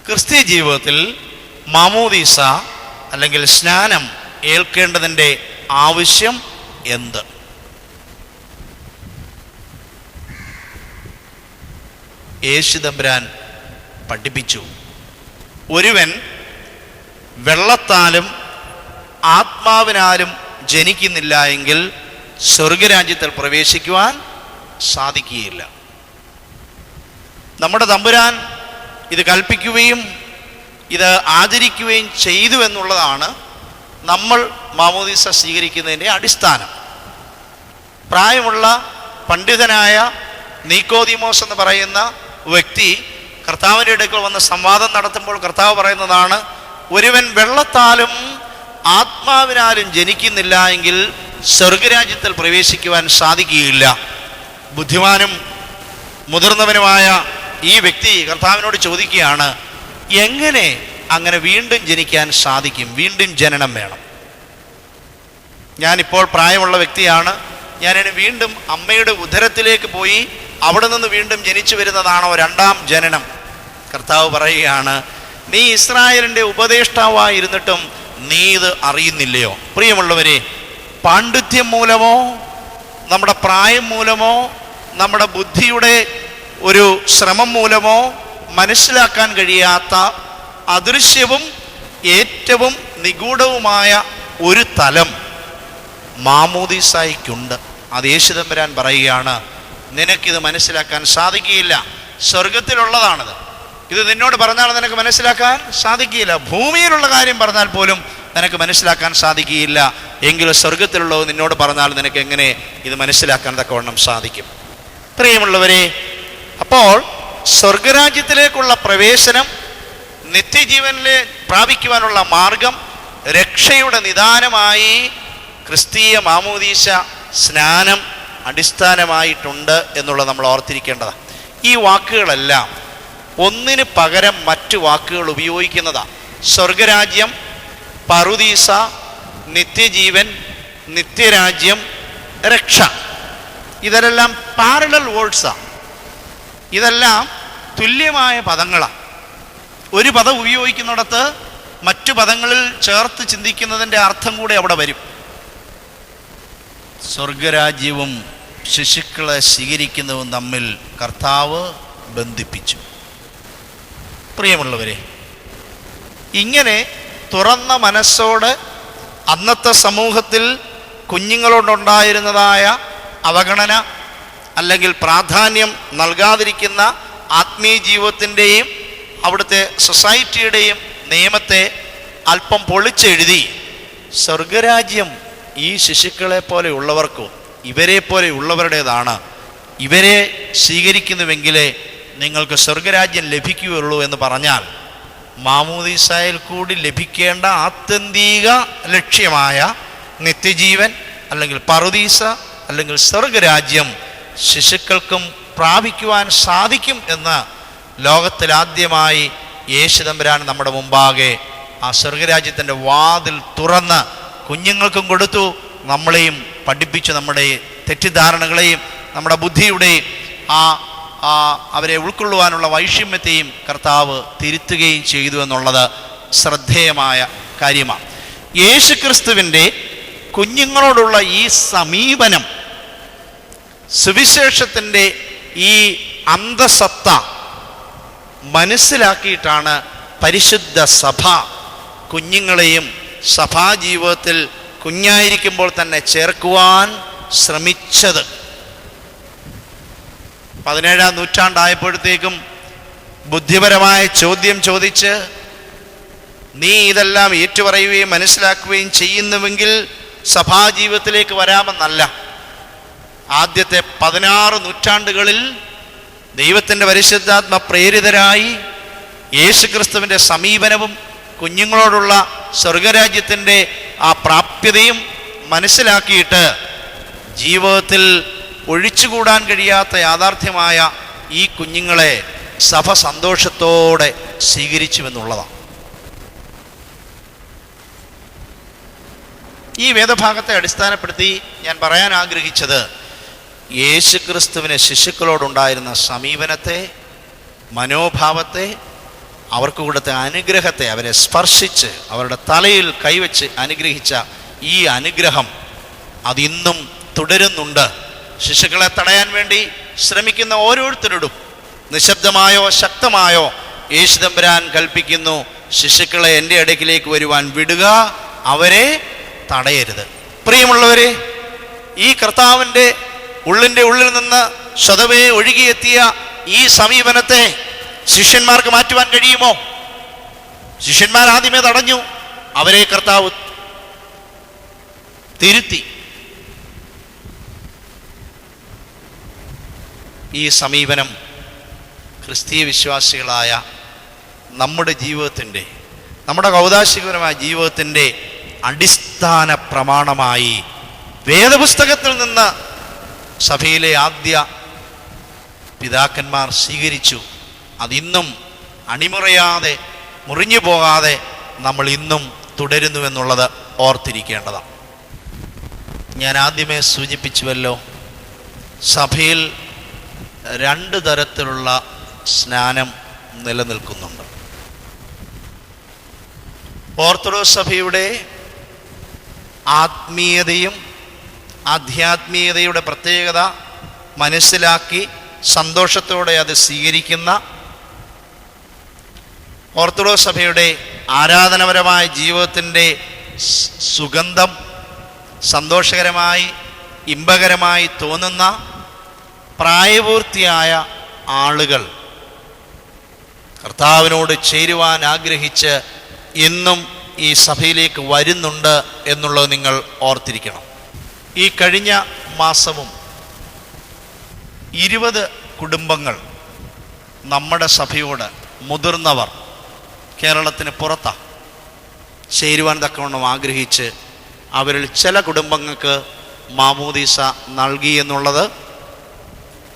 B: ക്രിസ്തീയ ജീവിതത്തിൽ മാമോദീസ അല്ലെങ്കിൽ സ്നാനം ഏൽക്കേണ്ടതിൻ്റെ ആവശ്യം എന്ത്? യേശു തമ്പുരാൻ പഠിപ്പിച്ചു, ഒരുവൻ വെള്ളത്താലും ആത്മാവിനാലും ജനിക്കുന്നില്ല എങ്കിൽ സ്വർഗരാജ്യത്തിൽ പ്രവേശിക്കുവാൻ സാധിക്കുകയില്ല. നമ്മുടെ തമ്പുരാൻ ഇത് കൽപ്പിക്കുകയും ഇത് ആചരിക്കുകയും ചെയ്തു എന്നുള്ളതാണ് നമ്മൾ മാമോദീസ സ്വീകരിക്കുന്നതിൻ്റെ അടിസ്ഥാനം. പ്രായമുള്ള പണ്ഡിതനായ നീക്കോദിമോസ് എന്ന് പറയുന്ന വ്യക്തി കർത്താവിൻ്റെ അടുക്കൽ വന്ന് സംവാദം നടത്തുമ്പോൾ കർത്താവ് പറയുന്നതാണ്, ഒരുവൻ വെള്ളത്താലും ആത്മാവിനാലും ജനിക്കുന്നില്ല എങ്കിൽ സ്വർഗരാജ്യത്തിൽ പ്രവേശിക്കുവാൻ സാധിക്കുകയില്ല. ബുദ്ധിമാനും മുതിർന്നവനുമായ ഈ വ്യക്തി കർത്താവിനോട് ചോദിക്കുകയാണ്, എങ്ങനെ അങ്ങനെ വീണ്ടും ജനിക്കാൻ സാധിക്കും? വീണ്ടും ജനനം വേണം. ഞാനിപ്പോൾ പ്രായമുള്ള വ്യക്തിയാണ്, ഞാനിനി വീണ്ടും അമ്മയുടെ ഉദരത്തിലേക്ക് പോയി അവിടെ നിന്ന് വീണ്ടും ജനിച്ചു വരുന്നതാണോ രണ്ടാം ജനനം? കർത്താവ് പറയുകയാണ്, നീ ഇസ്രായേലിൻ്റെ ഉപദേഷ്ടാവായിരുന്നിട്ടും നീ ഇത് അറിയുന്നില്ലയോ? പ്രിയമുള്ളവരെ, പാണ്ഡിത്യം മൂലമോ നമ്മുടെ പ്രായം മൂലമോ നമ്മുടെ ബുദ്ധിയുടെ ഒരു ശ്രമം മൂലമോ മനസ്സിലാക്കാൻ കഴിയാത്ത അദൃശ്യവും ഏറ്റവും നിഗൂഢവുമായ ഒരു തലം മാമോദീസായ്ക്കുണ്ട്. അത് യേശു തമ്പുരാൻ പറയുകയാണ്, നിനക്കിത് മനസ്സിലാക്കാൻ സാധിക്കുകയില്ല. സ്വർഗത്തിലുള്ളതാണിത്. ഇത് നിന്നോട് പറഞ്ഞാൽ നിനക്ക് മനസ്സിലാക്കാൻ സാധിക്കുകയില്ല. ഭൂമിയിലുള്ള കാര്യം പറഞ്ഞാൽ പോലും നിനക്ക് മനസ്സിലാക്കാൻ സാധിക്കുകയില്ല. എങ്കിലും സ്വർഗത്തിലുള്ളത് നിന്നോട് പറഞ്ഞാൽ നിനക്ക് എങ്ങനെ ഇത് മനസ്സിലാക്കാൻ തക്കവണ്ണം സാധിക്കും? പ്രിയമുള്ളവരെ, അപ്പോൾ സ്വർഗരാജ്യത്തിലേക്കുള്ള പ്രവേശനം, നിത്യജീവനിലെ പ്രാപിക്കുവാനുള്ള മാർഗം, രക്ഷയുടെ നിദാനമായി ക്രിസ്തീയ മാമോദീസ സ്നാനം അടിസ്ഥാനമായിട്ടുണ്ട് എന്നുള്ളത് നമ്മൾ ഓർത്തിരിക്കേണ്ടതാണ്. ഈ വാക്കുകളെല്ലാം ഒന്നിന് പകരം മറ്റു വാക്കുകൾ ഉപയോഗിക്കുന്നതാണ്. സ്വർഗരാജ്യം, പറുദീസ, നിത്യജീവൻ, നിത്യരാജ്യം, രക്ഷ, ഇതെല്ലാം പാരലൽ വേർഡ്സാണ്. ഇതെല്ലാം തുല്യമായ പദങ്ങളാണ്. ഒരു പദം ഉപയോഗിക്കുന്നിടത്ത് മറ്റു പദങ്ങളിൽ ചേർത്ത് ചിന്തിക്കുന്നതിൻ്റെ അർത്ഥം കൂടെ അവിടെ വരും. സ്വർഗരാജ്യവും ശിശുക്കളെ സ്വീകരിക്കുന്നതും തമ്മിൽ കർത്താവ് ബന്ധിപ്പിച്ചു. പ്രിയമുള്ളവരെ, ഇങ്ങനെ തുറന്ന മനസ്സോടെ അന്നത്തെ സമൂഹത്തിൽ കുഞ്ഞുങ്ങളോടുണ്ടായിരുന്നതായ അവഗണന അല്ലെങ്കിൽ പ്രാധാന്യം നൽകാതിരിക്കുന്ന ആത്മീയ ജീവിതത്തിൻ്റെയും അവിടുത്തെ സൊസൈറ്റിയുടെയും നിയമത്തെ അല്പം പൊളിച്ചെഴുതി സ്വർഗരാജ്യം ഈ ശിശുക്കളെ പോലെ ഉള്ളവർക്കോ ഇവരെ പോലെ ഉള്ളവരുടേതാണ്, ഇവരെ സ്വീകരിക്കുന്നുവെങ്കിലേ നിങ്ങൾക്ക് സ്വർഗരാജ്യം ലഭിക്കുകയുള്ളൂ എന്ന് പറഞ്ഞാൽ മാമോദീസായിൽ കൂടി ലഭിക്കേണ്ട ആത്യന്തിക ലക്ഷ്യമായ നിത്യജീവൻ അല്ലെങ്കിൽ പറുദീസ അല്ലെങ്കിൽ സ്വർഗരാജ്യം ശിശുക്കൾക്കും പ്രാപിക്കുവാൻ സാധിക്കും എന്ന് ലോകത്തിലാദ്യമായി യേശു തമ്പുരാൻ നമ്മുടെ മുമ്പാകെ ആ സ്വർഗരാജ്യത്തിൻ്റെ വാതിൽ തുറന്ന് കുഞ്ഞുങ്ങൾക്കും കൊടുത്തു. നമ്മളെയും പഠിപ്പിച്ചു. നമ്മുടെ തെറ്റിദ്ധാരണകളെയും നമ്മുടെ ബുദ്ധിയുടെയും അവരെ ഉൾക്കൊള്ളുവാനുള്ള വൈഷമ്യത്തെയും കർത്താവ് തിരുത്തുകയും ചെയ്തു എന്നുള്ളത് ശ്രദ്ധേയമായ കാര്യമാണ്. യേശുക്രിസ്തുവിൻ്റെ കുഞ്ഞുങ്ങളോടുള്ള ഈ സമീപനം, സുവിശേഷത്തിൻ്റെ ഈ അന്തസത്ത മനസ്സിലാക്കിയിട്ടാണ് പരിശുദ്ധ സഭ കുഞ്ഞുങ്ങളെയും സഭാജീവിതത്തിൽ കുഞ്ഞായിരിക്കുമ്പോൾ തന്നെ ചേർക്കുവാൻ ശ്രമിച്ചത്. 17-ാം നൂറ്റാണ്ടായപ്പോഴത്തേക്കും ബുദ്ധിപരമായ ചോദ്യം ചോദിച്ച് നീ ഇതെല്ലാം ഏറ്റുപറയുകയും മനസ്സിലാക്കുകയും ചെയ്യുന്നുവെങ്കിൽ സഭാജീവിതത്തിലേക്ക് വരാമെന്നല്ല. ആദ്യത്തെ 16 നൂറ്റാണ്ടുകളിൽ ദൈവത്തിൻ്റെ പരിശുദ്ധാത്മ പ്രേരിതരായി യേശുക്രിസ്തുവിൻ്റെ സമീപനവും കുഞ്ഞുങ്ങളോടുള്ള സ്വർഗരാജ്യത്തിൻ്റെ ആ പ്രാപ്യതയും മനസ്സിലാക്കിയിട്ട് ജീവിതത്തിൽ ഒഴിച്ചുകൂടാൻ കഴിയാത്ത യാഥാർത്ഥ്യമായ ഈ കുഞ്ഞുങ്ങളെ സഭ സന്തോഷത്തോടെ സ്വീകരിച്ചുവെന്നുള്ളതാണ്. ഈ വേദഭാഗത്തെ അടിസ്ഥാനപ്പെടുത്തി ഞാൻ പറയാൻ ആഗ്രഹിച്ചത് യേശുക്രിസ്തുവിന് ശിശുക്കളോടുണ്ടായിരുന്ന സമീപനത്തെ, മനോഭാവത്തെ, അവർക്ക് കൊടുത്ത അനുഗ്രഹത്തെ, അവരെ സ്പർശിച്ച് അവരുടെ തലയിൽ കൈവച്ച് അനുഗ്രഹിച്ച ഈ അനുഗ്രഹം അതിന്നും തുടരുന്നുണ്ട്. ശിശുക്കളെ തടയാൻ വേണ്ടി ശ്രമിക്കുന്ന ഓരോരുത്തരോടും നിശബ്ദമായോ ശക്തമായോ യേശു തമ്പുരാൻ കൽപ്പിക്കുന്നു, ശിശുക്കളെ എൻ്റെ അടുക്കിലേക്ക് വരുവാൻ വിടുക, അവരെ തടയരുത്. പ്രിയമുള്ളവരെ, ഈ കർത്താവിൻ്റെ ഉള്ളിൻ്റെ ഉള്ളിൽ നിന്ന് സ്വതവേ ഒഴുകിയെത്തിയ ഈ സമീപനത്തെ ശിഷ്യന്മാർക്ക് മാറ്റുവാൻ കഴിയുമോ? ശിഷ്യന്മാർ ആദ്യമേ തടഞ്ഞു, അവരെ കർത്താവ് തിരുത്തി. ഈ സമീപനം ക്രിസ്തീയ വിശ്വാസികളായ നമ്മുടെ ജീവിതത്തിൻ്റെ, നമ്മുടെ കൗദാശികപരമായ ജീവിതത്തിൻ്റെ അടിസ്ഥാന പ്രമാണമായി വേദപുസ്തകത്തിൽ നിന്ന് സഭയിലെ ആദ്യ പിതാക്കന്മാർ സ്വീകരിച്ചു. അതിന്നും അണിമുറയാതെ മുറിഞ്ഞു പോകാതെ നമ്മൾ ഇന്നും തുടരുന്നുവെന്നുള്ളത് ഓർത്തിരിക്കേണ്ടതാണ്. ഞാൻ ആദ്യമേ സൂചിപ്പിച്ചുവല്ലോ, സഭയിൽ 2 തരത്തിലുള്ള സ്നാനം നിലനിൽക്കുന്നുണ്ട്. ഓർത്തഡോക്സ് സഭയുടെ ആത്മീയതയും ആധ്യാത്മീയതയുടെ പ്രത്യേകത മനസ്സിലാക്കി സന്തോഷത്തോടെ അത് സ്വീകരിക്കുന്ന, ഓർത്തഡോക്സ് സഭയുടെ ആരാധനപരമായ ജീവിതത്തിൻ്റെ സുഗന്ധം സന്തോഷകരമായി ഇമ്പകരമായി തോന്നുന്ന പ്രായപൂർത്തിയായ ആളുകൾ കർത്താവിനോട് ചേരുവാൻ ആഗ്രഹിച്ച് ഇന്നും ഈ സഭയിലേക്ക് വരുന്നുണ്ട് എന്നുള്ളത് നിങ്ങൾ ഓർത്തിരിക്കണം. ഈ കഴിഞ്ഞ മാസവും 20 കുടുംബങ്ങൾ നമ്മുടെ സഭയോട്, മുതിർന്നവർ, കേരളത്തിന് പുറത്താണ്, ചേരുവാൻ തക്കവണ്ണം ആഗ്രഹിച്ച് അവരിൽ ചില കുടുംബങ്ങൾക്ക് മാമോദീസ നൽകി എന്നുള്ളത്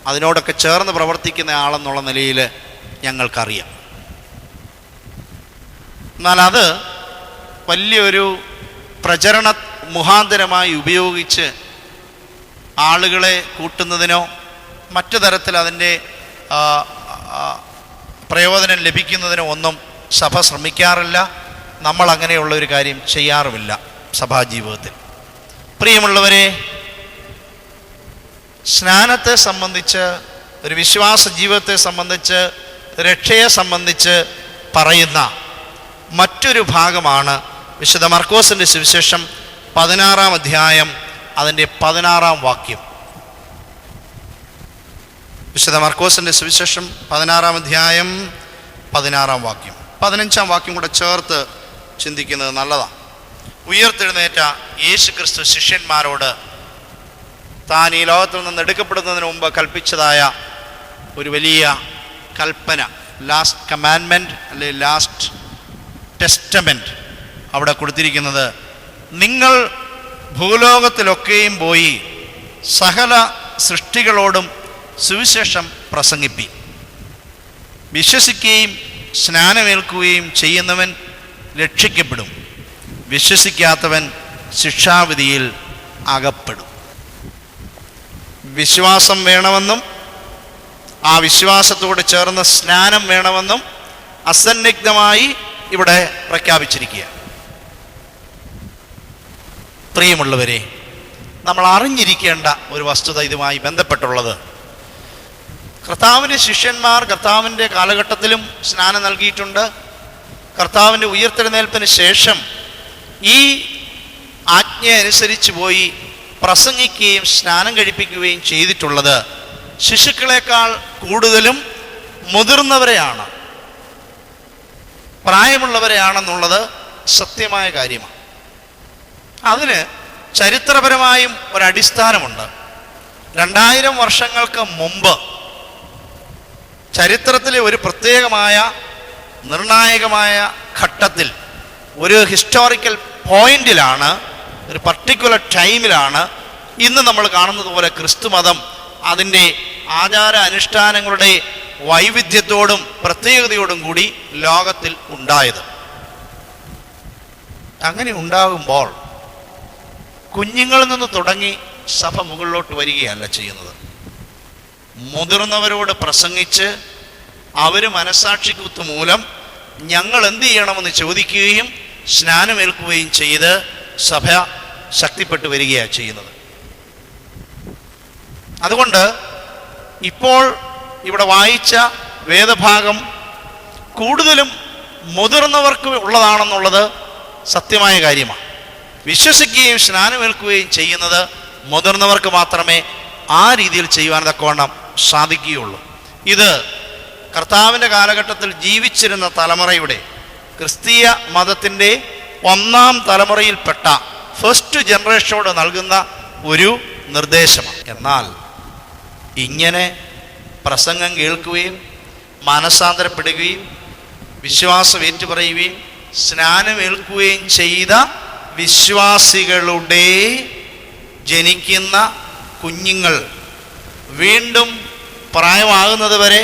B: അതിനോടൊക്കെ ചേർന്ന് പ്രവർത്തിക്കുന്ന ആളെന്നുള്ള നിലയിൽ ഞങ്ങൾക്കറിയാം. എന്നാൽ അത് വലിയൊരു പ്രചരണ മുഖാന്തരമായി ഉപയോഗിച്ച് ആളുകളെ കൂട്ടുന്നതിനോ മറ്റു തരത്തിൽ അതിൻ്റെ പ്രയോജനം ലഭിക്കുന്നതിനോ ഒന്നും സഭ ശ്രമിക്കാറില്ല. നമ്മൾ അങ്ങനെയുള്ള ഒരു കാര്യം ചെയ്യാറുമില്ല സഭാജീവിതത്തിൽ. പ്രിയമുള്ളവരെ, സ്നാനത്തെ സംബന്ധിച്ച്, ഒരു വിശ്വാസ ജീവിതത്തെ സംബന്ധിച്ച്, രക്ഷയെ സംബന്ധിച്ച് പറയുന്ന മറ്റൊരു ഭാഗമാണ് വിശുദ്ധ മർക്കോസിൻ്റെ സുവിശേഷം 16-ാം അധ്യായം അതിൻ്റെ 16-ാം വാക്യം. വിശുദ്ധ മർക്കോസിൻ്റെ സുവിശേഷം 16-ാം അധ്യായം 16-ാം വാക്യം, 15-ാം വാക്യം കൂടെ ചേർത്ത് ചിന്തിക്കുന്നത് നല്ലതാണ്. ഉയർത്തെഴുന്നേറ്റ യേശു ക്രിസ്തു ശിഷ്യന്മാരോട് താൻ ഈ ലോകത്തിൽ നിന്ന് എടുക്കപ്പെടുന്നതിന് മുമ്പ് കൽപ്പിച്ചതായ ഒരു വലിയ കൽപ്പന, ലാസ്റ്റ് കമാൻഡ്മെൻറ്റ് അല്ലെങ്കിൽ ലാസ്റ്റ് ടെസ്റ്റമെൻറ്റ് അവിടെ കൊടുത്തിരിക്കുന്നത്, നിങ്ങൾ ഭൂലോകത്തിലൊക്കെയും പോയി സകല സൃഷ്ടികളോടും സുവിശേഷം പ്രസംഗിപ്പി. വിശ്വസിക്കുകയും സ്നാനമേൽക്കുകയും ചെയ്യുന്നവൻ രക്ഷിക്കപ്പെടും, വിശ്വസിക്കാത്തവൻ ശിക്ഷാവിധിയിൽ അകപ്പെടും. വിശ്വാസം വേണമെന്നും ആ വിശ്വാസത്തോട് ചേർന്ന് സ്നാനം വേണമെന്നും അസന്നിഗ്ധമായി ഇവിടെ പ്രഖ്യാപിച്ചിരിക്കുക. പ്രിയമുള്ളവരെ, നമ്മൾ അറിഞ്ഞിരിക്കേണ്ട ഒരു വസ്തുത ഇതുമായി ബന്ധപ്പെട്ടുള്ളത്, കർത്താവിൻ്റെ ശിഷ്യന്മാർ കർത്താവിൻ്റെ കാലഘട്ടത്തിലും സ്നാനം നൽകിയിട്ടുണ്ട്. കർത്താവിൻ്റെ ഉയിർത്തെഴുന്നേൽപ്പിന് ശേഷം ഈ ആജ്ഞ അനുസരിച്ച് പോയി പ്രസംഗിക്കുകയും സ്നാനം കഴിപ്പിക്കുകയും ചെയ്തിട്ടുള്ളത് ശിശുക്കളെക്കാൾ കൂടുതലും മുതിർന്നവരെയാണ്, പ്രായമുള്ളവരെയാണെന്നുള്ളത് സത്യമായ കാര്യമാണ്. അതിന് ചരിത്രപരമായും ഒരടിസ്ഥാനമുണ്ട്. 2000 വർഷങ്ങൾക്ക് മുമ്പ് ചരിത്രത്തിലെ ഒരു പ്രത്യേകമായ നിർണായകമായ ഘട്ടത്തിൽ, ഒരു ഹിസ്റ്റോറിക്കൽ പോയിന്റിലാണ്, ഒരു പർട്ടിക്കുലർ ടൈമിലാണ് ഇന്ന് നമ്മൾ കാണുന്നത് പോലെ ക്രിസ്തുമതം അതിൻ്റെ ആചാര അനുഷ്ഠാനങ്ങളുടെ വൈവിധ്യത്തോടും പ്രത്യേകതയോടും കൂടി ലോകത്തിൽ ഉണ്ടായത്. അങ്ങനെ ഉണ്ടാകുമ്പോൾ കുഞ്ഞുങ്ങളിൽ നിന്ന് തുടങ്ങി സഭ മുകളിലോട്ട് വരികയല്ല ചെയ്യുന്നത്. മുതിർന്നവരോട് പ്രസംഗിച്ച് അവർ മനസാക്ഷിക്കുത്ത് മൂലം ഞങ്ങൾ എന്ത് ചെയ്യണമെന്ന് ചോദിക്കുകയും സ്നാനമേൽക്കുകയും ചെയ്ത് സഭ ശക്തിപ്പെട്ടു വരികയാണ് ചെയ്യുന്നത്. അതുകൊണ്ട് ഇപ്പോൾ ഇവിടെ വായിച്ച വേദഭാഗം കൂടുതലും മുതിർന്നവർക്ക് ഉള്ളതാണെന്നുള്ളത് സത്യമായ കാര്യമാണ്. വിശ്വസിക്കുകയും സ്നാനമേൽക്കുകയും ചെയ്യുന്നത് മുതിർന്നവർക്ക് മാത്രമേ ആ രീതിയിൽ ചെയ്യുവാൻ തക്കവണ്ണം സാധിക്കുകയുള്ളൂ. ഇത് കർത്താവിൻ്റെ കാലഘട്ടത്തിൽ ജീവിച്ചിരുന്ന തലമുറയുടെ, ക്രിസ്തീയ മതത്തിൻ്റെ 1ാം തലമുറയിൽപ്പെട്ട ഫസ്റ്റ് ജനറേഷനോട് നൽകുന്ന ഒരു നിർദ്ദേശമാണ്. എന്നാൽ ഇങ്ങനെ പ്രസംഗം കേൾക്കുകയും മാനസാന്തരപ്പെടുകയും വിശ്വാസം ഏറ്റുപറയുകയും സ്നാനമേൽക്കുകയും ചെയ്ത വിശ്വാസികളുടെ ജനിക്കുന്ന കുഞ്ഞുങ്ങൾ വീണ്ടും പ്രായമാകുന്നത് വരെ,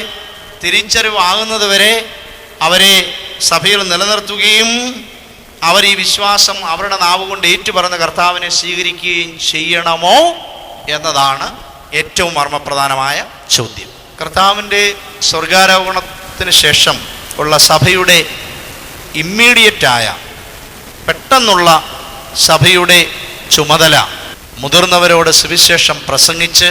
B: തിരിച്ചറിവാകുന്നത് വരെ അവരെ സഭയിൽ നിലനിർത്തുകയും അവർ ഈ വിശ്വാസം അവരുടെ നാവുകൊണ്ട് ഏറ്റുപറഞ്ഞ കർത്താവിനെ സ്വീകരിക്കുകയും ചെയ്യണമോ എന്നതാണ് ഏറ്റവും മർമ്മപ്രധാനമായ ചോദ്യം. കർത്താവിൻ്റെ സ്വർഗാരോഹണത്തിന് ശേഷം ഉള്ള സഭയുടെ ഇമ്മീഡിയറ്റായ പെട്ടെന്നുള്ള സഭയുടെ ചുമതല മുതിർന്നവരോട് സുവിശേഷം പ്രസംഗിച്ച്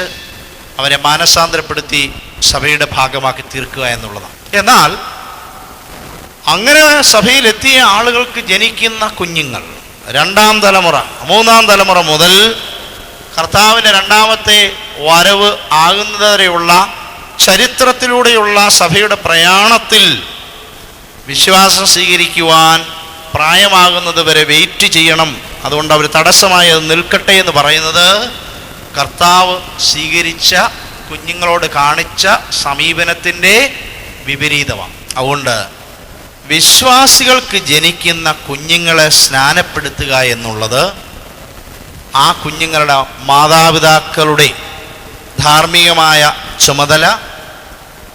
B: അവരെ മാനസാന്തരപ്പെടുത്തി സഭയുടെ ഭാഗമാക്കി തീർക്കുക എന്നുള്ളതാണ്. എന്നാൽ അങ്ങനെ സഭയിലെത്തിയ ആളുകൾക്ക് ജനിക്കുന്ന കുഞ്ഞുങ്ങൾ 2ാം തലമുറ, 3ാം തലമുറ മുതൽ കർത്താവിൻ്റെ 2ാമത്തെ വരവ് ആകുന്നതുവരെയുള്ള ചരിത്രത്തിലൂടെയുള്ള സഭയുടെ പ്രയാണത്തിൽ വിശ്വാസം സ്വീകരിക്കുവാൻ പ്രായമാകുന്നത് വരെ വെയിറ്റ് ചെയ്യണം. അതുകൊണ്ട് അവർ തടസ്സമായി അത് നിൽക്കട്ടെ എന്ന് പറയുന്നത് കർത്താവ് സ്വീകരിച്ച കുഞ്ഞുങ്ങളോട് കാണിച്ച സമീപനത്തിൻ്റെ വിപരീതമാണ്. അതുകൊണ്ട് വിശ്വാസികൾക്ക് ജനിക്കുന്ന കുഞ്ഞുങ്ങളെ സ്നാനപ്പെടുത്തുക എന്നുള്ളത് ആ കുഞ്ഞുങ്ങളുടെ മാതാപിതാക്കളുടെ ധാർമ്മികമായ ചുമതല,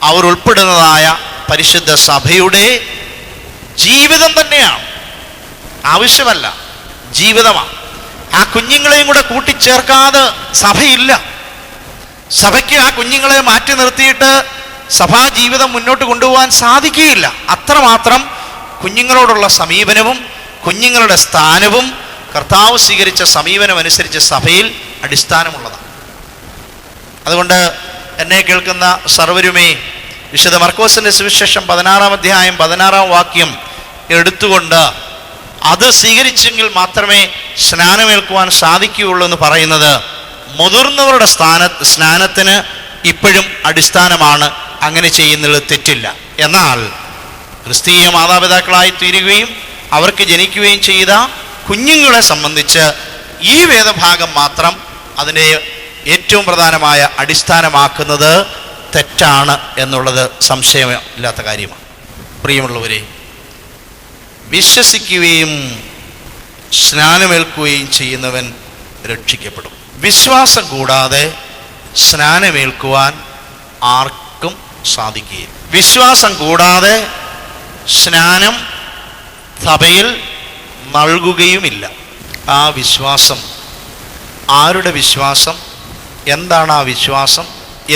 B: അവർ ഉൾപ്പെടുന്നതായ പരിശുദ്ധ സഭയുടെ ജീവിതം തന്നെയാണ്. ആവശ്യമല്ല, ജീവിതമാണ്. ആ കുഞ്ഞുങ്ങളെയും കൂടെ കൂട്ടിച്ചേർക്കാതെ സഭയില്ല. സഭയ്ക്ക് ആ കുഞ്ഞുങ്ങളെ മാറ്റി നിർത്തിയിട്ട് സഭാ ജീവിതം മുന്നോട്ട് കൊണ്ടുപോകാൻ സാധിക്കുകയില്ല. അത്രമാത്രം കുഞ്ഞുങ്ങളോടുള്ള സമീപനവും കുഞ്ഞുങ്ങളുടെ സ്ഥാനവും കർത്താവ് സ്വീകരിച്ച സമീപനം അനുസരിച്ച് സഭയിൽ അടിസ്ഥാനമുള്ളതാണ്. അതുകൊണ്ട് എന്നെ കേൾക്കുന്ന സർവരുമേ, വിശുദ്ധ മർക്കോസിൻ്റെ സുവിശേഷം 16-ാം അധ്യായം 16-ാം വാക്യം എടുത്തുകൊണ്ട് അത് സ്വീകരിച്ചെങ്കിൽ മാത്രമേ സ്നാനമേൽക്കുവാൻ സാധിക്കുകയുള്ളൂ എന്ന് പറയുന്നത് മുതിർന്നവരുടെ സ്നാനത്തിന് ഇപ്പോഴും അടിസ്ഥാനമാണ്. അങ്ങനെ ചെയ്യുന്നത് തെറ്റില്ല. എന്നാൽ ക്രിസ്തീയ മാതാപിതാക്കളായി തീരുകയും അവർക്ക് ജനിക്കുകയും ചെയ്ത കുഞ്ഞുങ്ങളെ സംബന്ധിച്ച് ഈ വേദഭാഗം മാത്രം അതിൻ്റെ ഏറ്റവും പ്രധാനമായ അടിസ്ഥാനമാക്കുന്നത് തെറ്റാണ് എന്നുള്ളത് സംശയമില്ലാത്ത കാര്യമാണ്. പ്രിയമുള്ളവരെ, വിശ്വസിക്കുകയും സ്നാനമേൽക്കുകയും ചെയ്യുന്നവൻ രക്ഷിക്കപ്പെടും. വിശ്വാസം കൂടാതെ സ്നാനമേൽക്കുവാൻ ആർക്കും സാധിക്കുകയില്ല. വിശ്വാസം കൂടാതെ സ്നാനം സഭയിൽ നൽകുകയുമില്ല. ആ വിശ്വാസം ആരുടെ വിശ്വാസം, എന്താണ് ആ വിശ്വാസം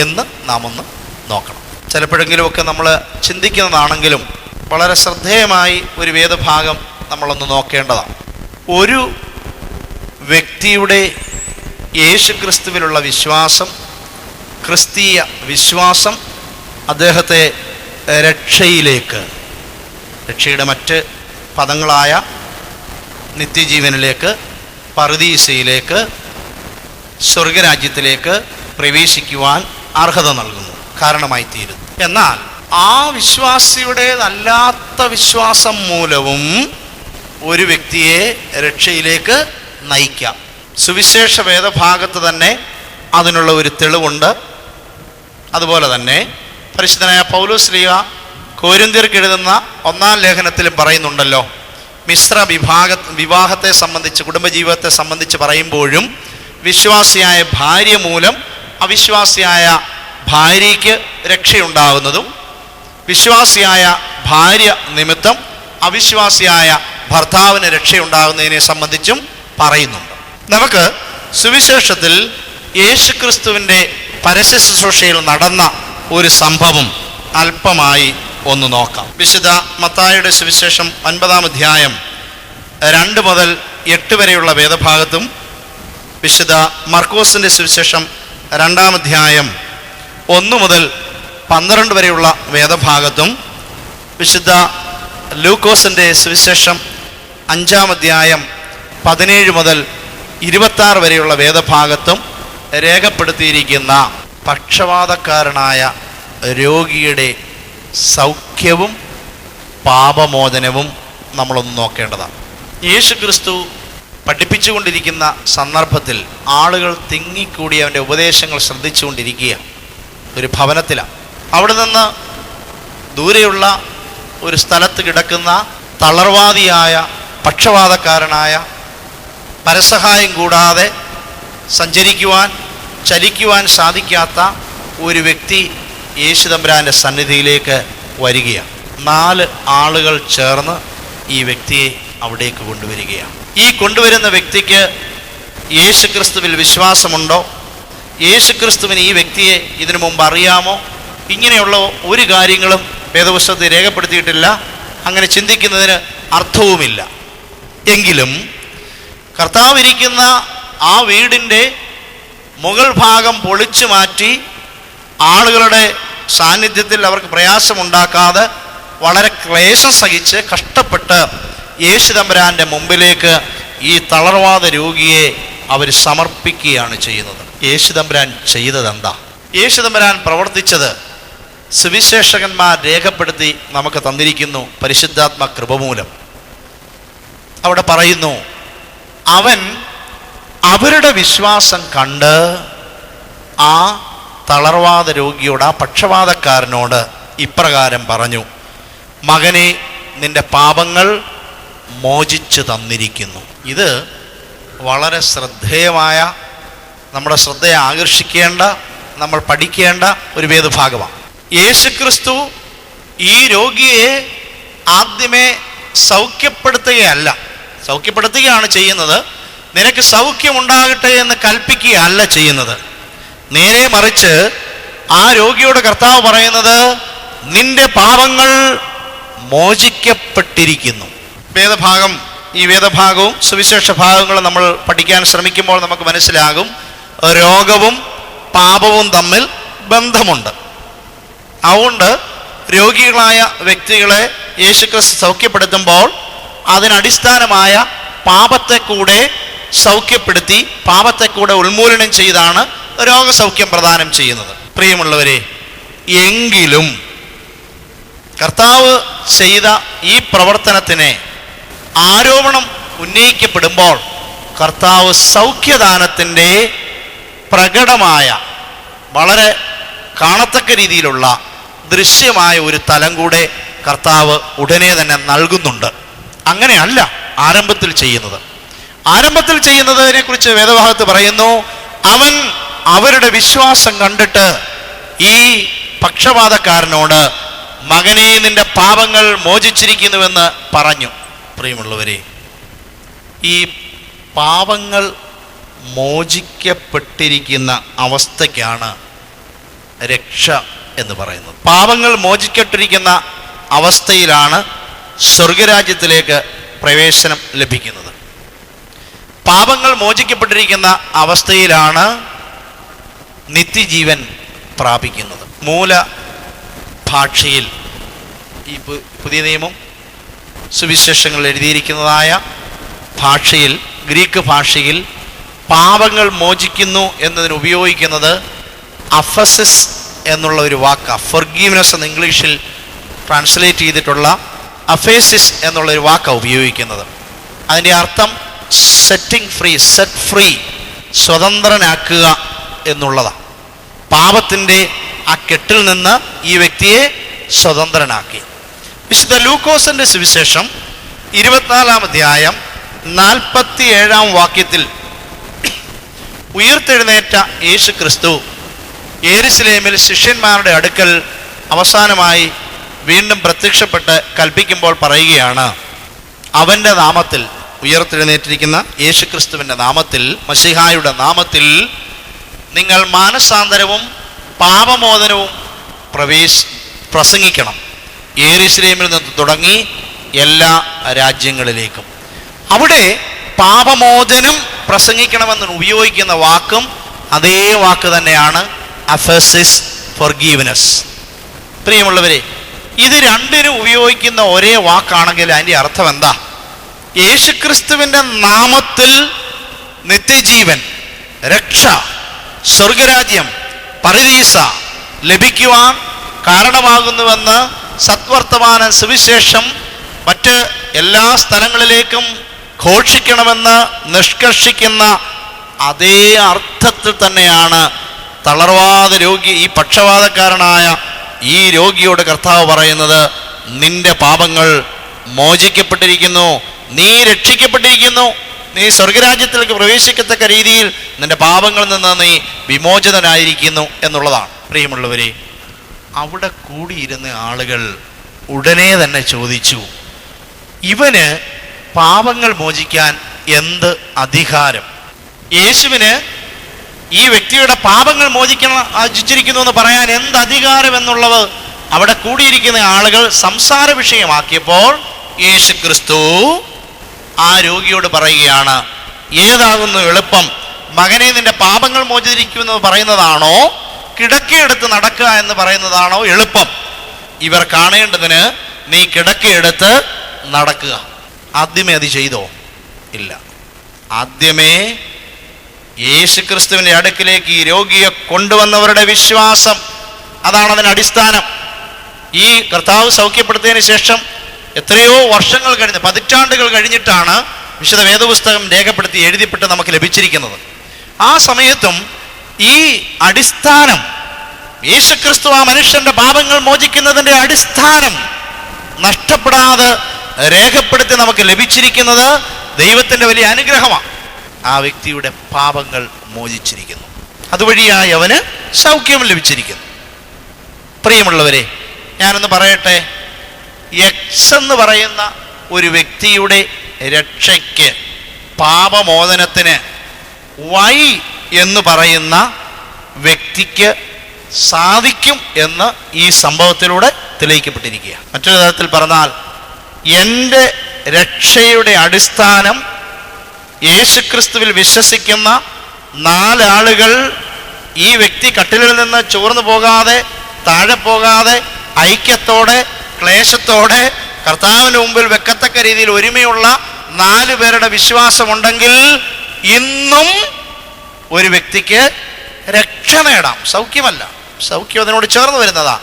B: എന്ന് നാം ഒന്ന് നോക്കണം. ചിലപ്പോഴെങ്കിലുമൊക്കെ നമ്മൾ ചിന്തിക്കുന്നതാണെങ്കിലും വളരെ ശ്രദ്ധേയമായി ഒരു വേദഭാഗം നമ്മളൊന്ന് നോക്കേണ്ടതാണ്. ഒരു വ്യക്തിയുടെ യേശുക്രിസ്തുവിലുള്ള വിശ്വാസം, ക്രിസ്തീയ വിശ്വാസം അദ്ദേഹത്തെ രക്ഷയിലേക്ക്, രക്ഷയുടെ മറ്റ് പദങ്ങളായ നിത്യജീവനിലേക്ക്, പറുദീസയിലേക്ക്, സ്വർഗരാജ്യത്തിലേക്ക് പ്രവേശിക്കുവാൻ അർഹത നൽകുന്നു, കാരണമായി തീരുന്നു. എന്നാൽ ആ വിശ്വാസിയുടേതല്ലാത്ത വിശ്വാസം മൂലവും ഒരു വ്യക്തിയെ രക്ഷയിലേക്ക് നയിക്കാം. സുവിശേഷ വേദഭാഗത്ത് തന്നെ അതിനുള്ള ഒരു തെളിവുണ്ട്. അതുപോലെ തന്നെ പരിശുദ്ധനായ പൗലോസ് ശ്ലീഹ കൊരിന്ത്യർക്ക് എഴുതുന്ന 1-ാം ലേഖനത്തിലും പറയുന്നുണ്ടല്ലോ, മിശ്ര വിവാഹത്തെ സംബന്ധിച്ച്, കുടുംബജീവിതത്തെ സംബന്ധിച്ച് പറയുമ്പോഴും വിശ്വാസിയായ ഭാര്യ മൂലം അവിശ്വാസിയായ ഭാര്യയ്ക്ക് രക്ഷയുണ്ടാകുന്നതും വിശ്വാസിയായ ഭാര്യ നിമിത്തം അവിശ്വാസിയായ ഭർത്താവിന് രക്ഷയുണ്ടാകുന്നതിനെ സംബന്ധിച്ചും പറയുന്നുണ്ട്. നമുക്ക് സുവിശേഷത്തിൽ യേശുക്രിസ്തുവിൻ്റെ പരസ്യ ശുശ്രൂഷയിൽ നടന്ന ഒരു സംഭവം അല്പമായി ഒന്ന് നോക്കാം. വിശുദ്ധ മത്തായിയുടെ സുവിശേഷം 9-ാം അധ്യായം 2 മുതൽ 8 വരെയുള്ള വേദഭാഗത്തും, വിശുദ്ധ മർക്കോസിൻ്റെ സുവിശേഷം 2-ാം അധ്യായം 1 മുതൽ 12 വരെയുള്ള വേദഭാഗത്തും, വിശുദ്ധ ലൂക്കോസിൻ്റെ സുവിശേഷം 5-ാം അധ്യായം 17 മുതൽ 26 വരെയുള്ള വേദഭാഗത്തും രേഖപ്പെടുത്തിയിരിക്കുന്ന പക്ഷവാതക്കാരനായ രോഗിയുടെ സൗഖ്യവും പാപമോചനവും നമ്മളൊന്ന് നോക്കേണ്ടതാണ്. യേശുക്രിസ്തു പഠിപ്പിച്ചുകൊണ്ടിരിക്കുന്ന സന്ദർഭത്തിൽ ആളുകൾ തിങ്ങിക്കൂടി അവൻ്റെ ഉപദേശങ്ങൾ ശ്രദ്ധിച്ചുകൊണ്ടിരിക്കുക. ഒരു ഭവനത്തിലാണ്. അവിടെ നിന്ന് ദൂരെയുള്ള ഒരു സ്ഥലത്ത് കിടക്കുന്ന തളർവാദിയായ പക്ഷവാതക്കാരനായ, പരസഹായം കൂടാതെ സഞ്ചരിക്കുവാൻ ചലിക്കുവാൻ സാധിക്കാത്ത ഒരു വ്യക്തി യേശുതമ്പുരാൻ്റെ സന്നിധിയിലേക്ക് വരികയാണ്. 4 ആളുകൾ ചേർന്ന് ഈ വ്യക്തിയെ അവിടേക്ക് കൊണ്ടുവരികയാണ്. ഈ കൊണ്ടുവരുന്ന വ്യക്തിക്ക് യേശുക്രിസ്തുവിൽ വിശ്വാസമുണ്ടോ, യേശുക്രിസ്തുവിന് ഈ വ്യക്തിയെ ഇതിനു മുമ്പ് അറിയാമോ, ഇങ്ങനെയുള്ള ഒരു കാര്യങ്ങളും വേദപുസ്തകത്തിൽ രേഖപ്പെടുത്തിയിട്ടില്ല. അങ്ങനെ ചിന്തിക്കുന്നതിന് അർത്ഥവുമില്ല. എങ്കിലും കർത്താവിരിക്കുന്ന ആ വീടിൻ്റെ മുകൾ ഭാഗം പൊളിച്ചു മാറ്റി ആളുകളുടെ സാന്നിധ്യത്തിൽ അവർക്ക് പ്രയാസമുണ്ടാക്കാതെ വളരെ ക്ലേശം സഹിച്ച് കഷ്ടപ്പെട്ട് യേശുതമ്പുരാൻ്റെ മുമ്പിലേക്ക് ഈ തളർവാദ രോഗിയെ അവർ സമർപ്പിക്കുകയാണ് ചെയ്യുന്നത്. യേശുതമ്പുരാൻ ചെയ്തതെന്താ? യേശുതമ്പുരാൻ പ്രവർത്തിച്ചത് സുവിശേഷകന്മാർ രേഖപ്പെടുത്തി നമുക്ക് തന്നിരിക്കുന്നു. പരിശുദ്ധാത്മ കൃപമൂലം അവിടെ പറയുന്നു, അവൻ അവരുടെ വിശ്വാസം കണ്ട് ആ തളർവാദ രോഗിയോട്, ആ പക്ഷവാതക്കാരനോട് ഇപ്രകാരം പറഞ്ഞു, മകനെ, നിന്റെ പാപങ്ങൾ മോചിച്ചു തന്നിരിക്കുന്നു. ഇത് വളരെ ശ്രദ്ധേയമായ, നമ്മുടെ ശ്രദ്ധയെ ആകർഷിക്കേണ്ട, നമ്മൾ പഠിക്കേണ്ട ഒരു വേദഭാഗമാണ്. യേശുക്രിസ്തു ഈ രോഗിയെ ആദ്യമേ സൗഖ്യപ്പെടുത്തുകയല്ല, സൗഖ്യപ്പെടുത്തുകയാണ് ചെയ്യുന്നത്. നിനക്ക് സൗഖ്യമുണ്ടാകട്ടെ എന്ന് കൽപ്പിക്കുകയല്ല ചെയ്യുന്നത്. നേരെ മറിച്ച് ആ രോഗിയോട് കർത്താവ് പറയുന്നത്, നിന്റെ പാപങ്ങൾ മോചിക്കപ്പെട്ടിരിക്കുന്നു. വേദഭാഗം, ഈ വേദഭാഗവും സുവിശേഷ ഭാഗങ്ങളും നമ്മൾ പഠിക്കാൻ ശ്രമിക്കുമ്പോൾ നമുക്ക് മനസ്സിലാകും, രോഗവും പാപവും തമ്മിൽ ബന്ധമുണ്ട്. അതുകൊണ്ട് രോഗികളായ വ്യക്തികളെ യേശുക്രിസ്തു സൗഖ്യപ്പെടുത്തുമ്പോൾ അതിനടിസ്ഥാനമായ പാപത്തെ കൂടെ സൗഖ്യപ്പെടുത്തി, പാപത്തെ കൂടെ ഉന്മൂലനം ചെയ്താണ് രോഗസൗഖ്യം പ്രദാനം ചെയ്യുന്നത്. പ്രിയമുള്ളവരെ, എങ്കിലും കർത്താവ് ചെയ്ത ഈ പ്രവർത്തനത്തിനെ ആരോപണം ഉന്നയിക്കപ്പെടുമ്പോൾ കർത്താവ് സൗഖ്യദാനത്തിൻ്റെ പ്രകടമായ, വളരെ കാണത്തക്ക രീതിയിലുള്ള ദൃശ്യമായ ഒരു തലം കൂടെ കർത്താവ് ഉടനെ തന്നെ നൽകുന്നുണ്ട്. അങ്ങനെയല്ല ആരംഭത്തിൽ ചെയ്യുന്നത്. ആരംഭത്തിൽ ചെയ്യുന്നതിനെ കുറിച്ച് വേദഭാഗത്ത് പറയുന്നു, അവൻ അവരുടെ വിശ്വാസം കണ്ടിട്ട് ഈ പക്ഷപാതക്കാരനോട്, മകനെ, നിന്റെ പാപങ്ങൾ മോചിച്ചിരിക്കുന്നുവെന്ന് പറഞ്ഞു. പ്രിയമുള്ളവരെ, ഈ പാപങ്ങൾ മോചിക്കപ്പെട്ടിരിക്കുന്ന അവസ്ഥയ്ക്കാണ് രക്ഷ എന്ന് പറയുന്നത്. പാപങ്ങൾ മോചിക്കപ്പെട്ടിരിക്കുന്ന അവസ്ഥയിലാണ് സ്വർഗരാജ്യത്തിലേക്ക് പ്രവേശനം ലഭിക്കുന്നത്. പാപങ്ങൾ മോചിക്കപ്പെട്ടിരിക്കുന്ന അവസ്ഥയിലാണ് നിത്യജീവൻ പ്രാപിക്കുന്നത്. മൂല ഭാഷയിൽ, ഈ പുതിയ നിയമം സുവിശേഷങ്ങൾ എഴുതിയിരിക്കുന്നതായ ഭാഷയിൽ, ഗ്രീക്ക് ഭാഷയിൽ പാപങ്ങൾ മോചിക്കുന്നു എന്നതിന് ഉപയോഗിക്കുന്നത് അഫസസ് എന്നുള്ള ഒരു വാക്കാണ്. ഫൊർഗീവ്നെസ് എന്ന് ഇംഗ്ലീഷിൽ ട്രാൻസ്ലേറ്റ് ചെയ്തിട്ടുള്ള അഫേസിസ് എന്നുള്ളൊരു വാക്കാണ് ഉപയോഗിക്കുന്നത്. അതിൻ്റെ അർത്ഥം സെറ്റിംഗ് ഫ്രീ, സെറ്റ് ഫ്രീ, സ്വതന്ത്രനാക്കുക എന്നുള്ളതാണ്. പാപത്തിൻ്റെ ആ കെട്ടിൽ നിന്ന് ഈ വ്യക്തിയെ സ്വതന്ത്രനാക്കി. വിശുദ്ധ ലൂക്കോസിൻ്റെ സുവിശേഷം 24-ാം അധ്യായം 47-ാം വാക്യത്തിൽ ഉയർത്തെഴുന്നേറ്റ യേശു ക്രിസ്തു യെരുശലേമിൽ ശിഷ്യന്മാരുടെ അടുക്കൽ അവസാനമായി വീണ്ടും പ്രത്യക്ഷപ്പെട്ട് കൽപ്പിക്കുമ്പോൾ പറയുകയാണ്, അവൻ്റെ നാമത്തിൽ, ഉയർത്തെഴുന്നേറ്റിരിക്കുന്ന യേശു ക്രിസ്തുവിൻ്റെ നാമത്തിൽ, മശിഹായുടെ നാമത്തിൽ നിങ്ങൾ മാനസാന്തരവും പാപമോചനവും പ്രസംഗിക്കണം, യെരുശലേമിൽ നിന്ന് തുടങ്ങി എല്ലാ രാജ്യങ്ങളിലേക്കും. അവിടെ പാപമോചനം പ്രസംഗിക്കണമെന്ന് ഉപയോഗിക്കുന്ന വാക്കും അതേ വാക്ക് തന്നെയാണ് അഫസിസ്, ഫൊർഗീവ്നെസ്. പ്രിയമുള്ളവരെ, ഇത് രണ്ടിനും ഉപയോഗിക്കുന്ന ഒരേ വാക്കാണെങ്കിൽ അതിൻ്റെ അർത്ഥം എന്താ? യേശുക്രിസ്തുവിൻ്റെ നാമത്തിൽ നിത്യജീവൻ, രക്ഷ, സ്വർഗരാജ്യം, പരദീസ ലഭിക്കുവാൻ കാരണമാകുന്നുവെന്ന് സത്വർത്തമാന സുവിശേഷം മറ്റ് എല്ലാ സ്ഥലങ്ങളിലേക്കും ഘോഷിക്കണമെന്ന് നിഷ്കർഷിക്കുന്ന അതേ അർത്ഥത്തിൽ തന്നെയാണ് തളർവാദ രോഗി, ഈ പക്ഷപാതക്കാരനായ ഈ രോഗിയോട് കർത്താവ് പറയുന്നത്, നിന്റെ പാപങ്ങൾ മോചിക്കപ്പെട്ടിരിക്കുന്നു, നീ രക്ഷിക്കപ്പെട്ടിരിക്കുന്നു, നീ സ്വർഗരാജ്യത്തിലേക്ക് പ്രവേശിക്കത്തക്ക രീതിയിൽ നിന്റെ പാപങ്ങളിൽ നിന്ന് നീ വിമോചിതനായിരിക്കുന്നു എന്നുള്ളതാണ്. പ്രിയമുള്ളവരെ, അവിടെ കൂടിയിരുന്ന ആളുകൾ ഉടനെ തന്നെ ചോദിച്ചു, ഇവന് പാപങ്ങൾ മോചിക്കാൻ എന്ത് അധികാരം? യേശുവിന് ഈ വ്യക്തിയുടെ പാപങ്ങൾ മോചിച്ചിരിക്കുന്നു എന്ന് പറയാൻ എന്ത് അധികാരം എന്നുള്ളത് അവിടെ കൂടിയിരിക്കുന്ന ആളുകൾ സംസാര വിഷയമാക്കിയപ്പോൾ യേശു ക്രിസ്തു ആ രോഗിയോട് പറയുകയാണ്, ഏതാകുന്നു എളുപ്പം, മകനെ നിന്റെ പാപങ്ങൾ മോചിച്ചിരിക്കുമെന്ന് പറയുന്നതാണോ, കിടക്കയെടുത്ത് നടക്കുക എന്ന് പറയുന്നതാണോ എളുപ്പം? ഇവർ കാണേണ്ടതിന് നീ കിടക്കയെടുത്ത് നടക്കുക. ആദ്യമേ അത് ചെയ്തോ? ഇല്ല. ആദ്യമേ യേശുക്രിസ്തുവിൻ്റെ അടുക്കിലേക്ക് ഈ രോഗിയെ കൊണ്ടുവന്നവരുടെ വിശ്വാസം, അതാണ് അതിന് അടിസ്ഥാനം. ഈ കർത്താവ് സൗഖ്യപ്പെടുത്തിയതിന് ശേഷം എത്രയോ വർഷങ്ങൾ കഴിഞ്ഞ്, പതിറ്റാണ്ടുകൾ കഴിഞ്ഞിട്ടാണ് വിശുദ്ധ വേദപുസ്തകം രേഖപ്പെടുത്തി എഴുതിപ്പെട്ട് നമുക്ക് ലഭിച്ചിരിക്കുന്നത്. ആ സമയത്തും ഈ അടിസ്ഥാനം, യേശുക്രിസ്തു ആ മനുഷ്യന്റെ പാപങ്ങൾ മോചിക്കുന്നതിൻ്റെ അടിസ്ഥാനം നഷ്ടപ്പെടാതെ രേഖപ്പെടുത്തി നമുക്ക് ലഭിച്ചിരിക്കുന്നത് ദൈവത്തിൻ്റെ വലിയ അനുഗ്രഹമാണ്. ആ വ്യക്തിയുടെ പാപങ്ങൾ മോചിച്ചിരിക്കുന്നു, അതുവഴിയായി അവന് സൗഖ്യം ലഭിച്ചിരിക്കുന്നു. പ്രിയമുള്ളവരെ, ഞാനൊന്ന് പറയട്ടെ, എക്സ് എന്ന് പറയുന്ന ഒരു വ്യക്തിയുടെ രക്ഷയ്ക്ക്, പാപമോചനത്തിന് വൈ എന്ന് പറയുന്ന വ്യക്തിക്ക് സാധിക്കും എന്ന് ഈ സംഭവത്തിലൂടെ തെളിയിക്കപ്പെട്ടിരിക്കുക. മറ്റൊരു തരത്തിൽ പറഞ്ഞാൽ, എൻ്റെ രക്ഷയുടെ അടിസ്ഥാനം യേശുക്രിസ്തുവിൽ വിശ്വസിക്കുന്ന 4 ആളുകൾ, ഈ വ്യക്തി കട്ടിലിൽ നിന്ന് ചോർന്നു പോകാതെ, താഴെ പോകാതെ, ഐക്യത്തോടെ, ക്ലേശത്തോടെ കർത്താവിന് മുമ്പിൽ വെക്കത്തക്ക രീതിയിൽ ഒരുമയുള്ള 4 പേരുടെ വിശ്വാസമുണ്ടെങ്കിൽ ഇന്നും ഒരു വ്യക്തിക്ക് രക്ഷ നേടാം. സൗഖ്യമല്ല, സൗഖ്യം അതിനോട് ചേർന്ന് വരുന്നതാ.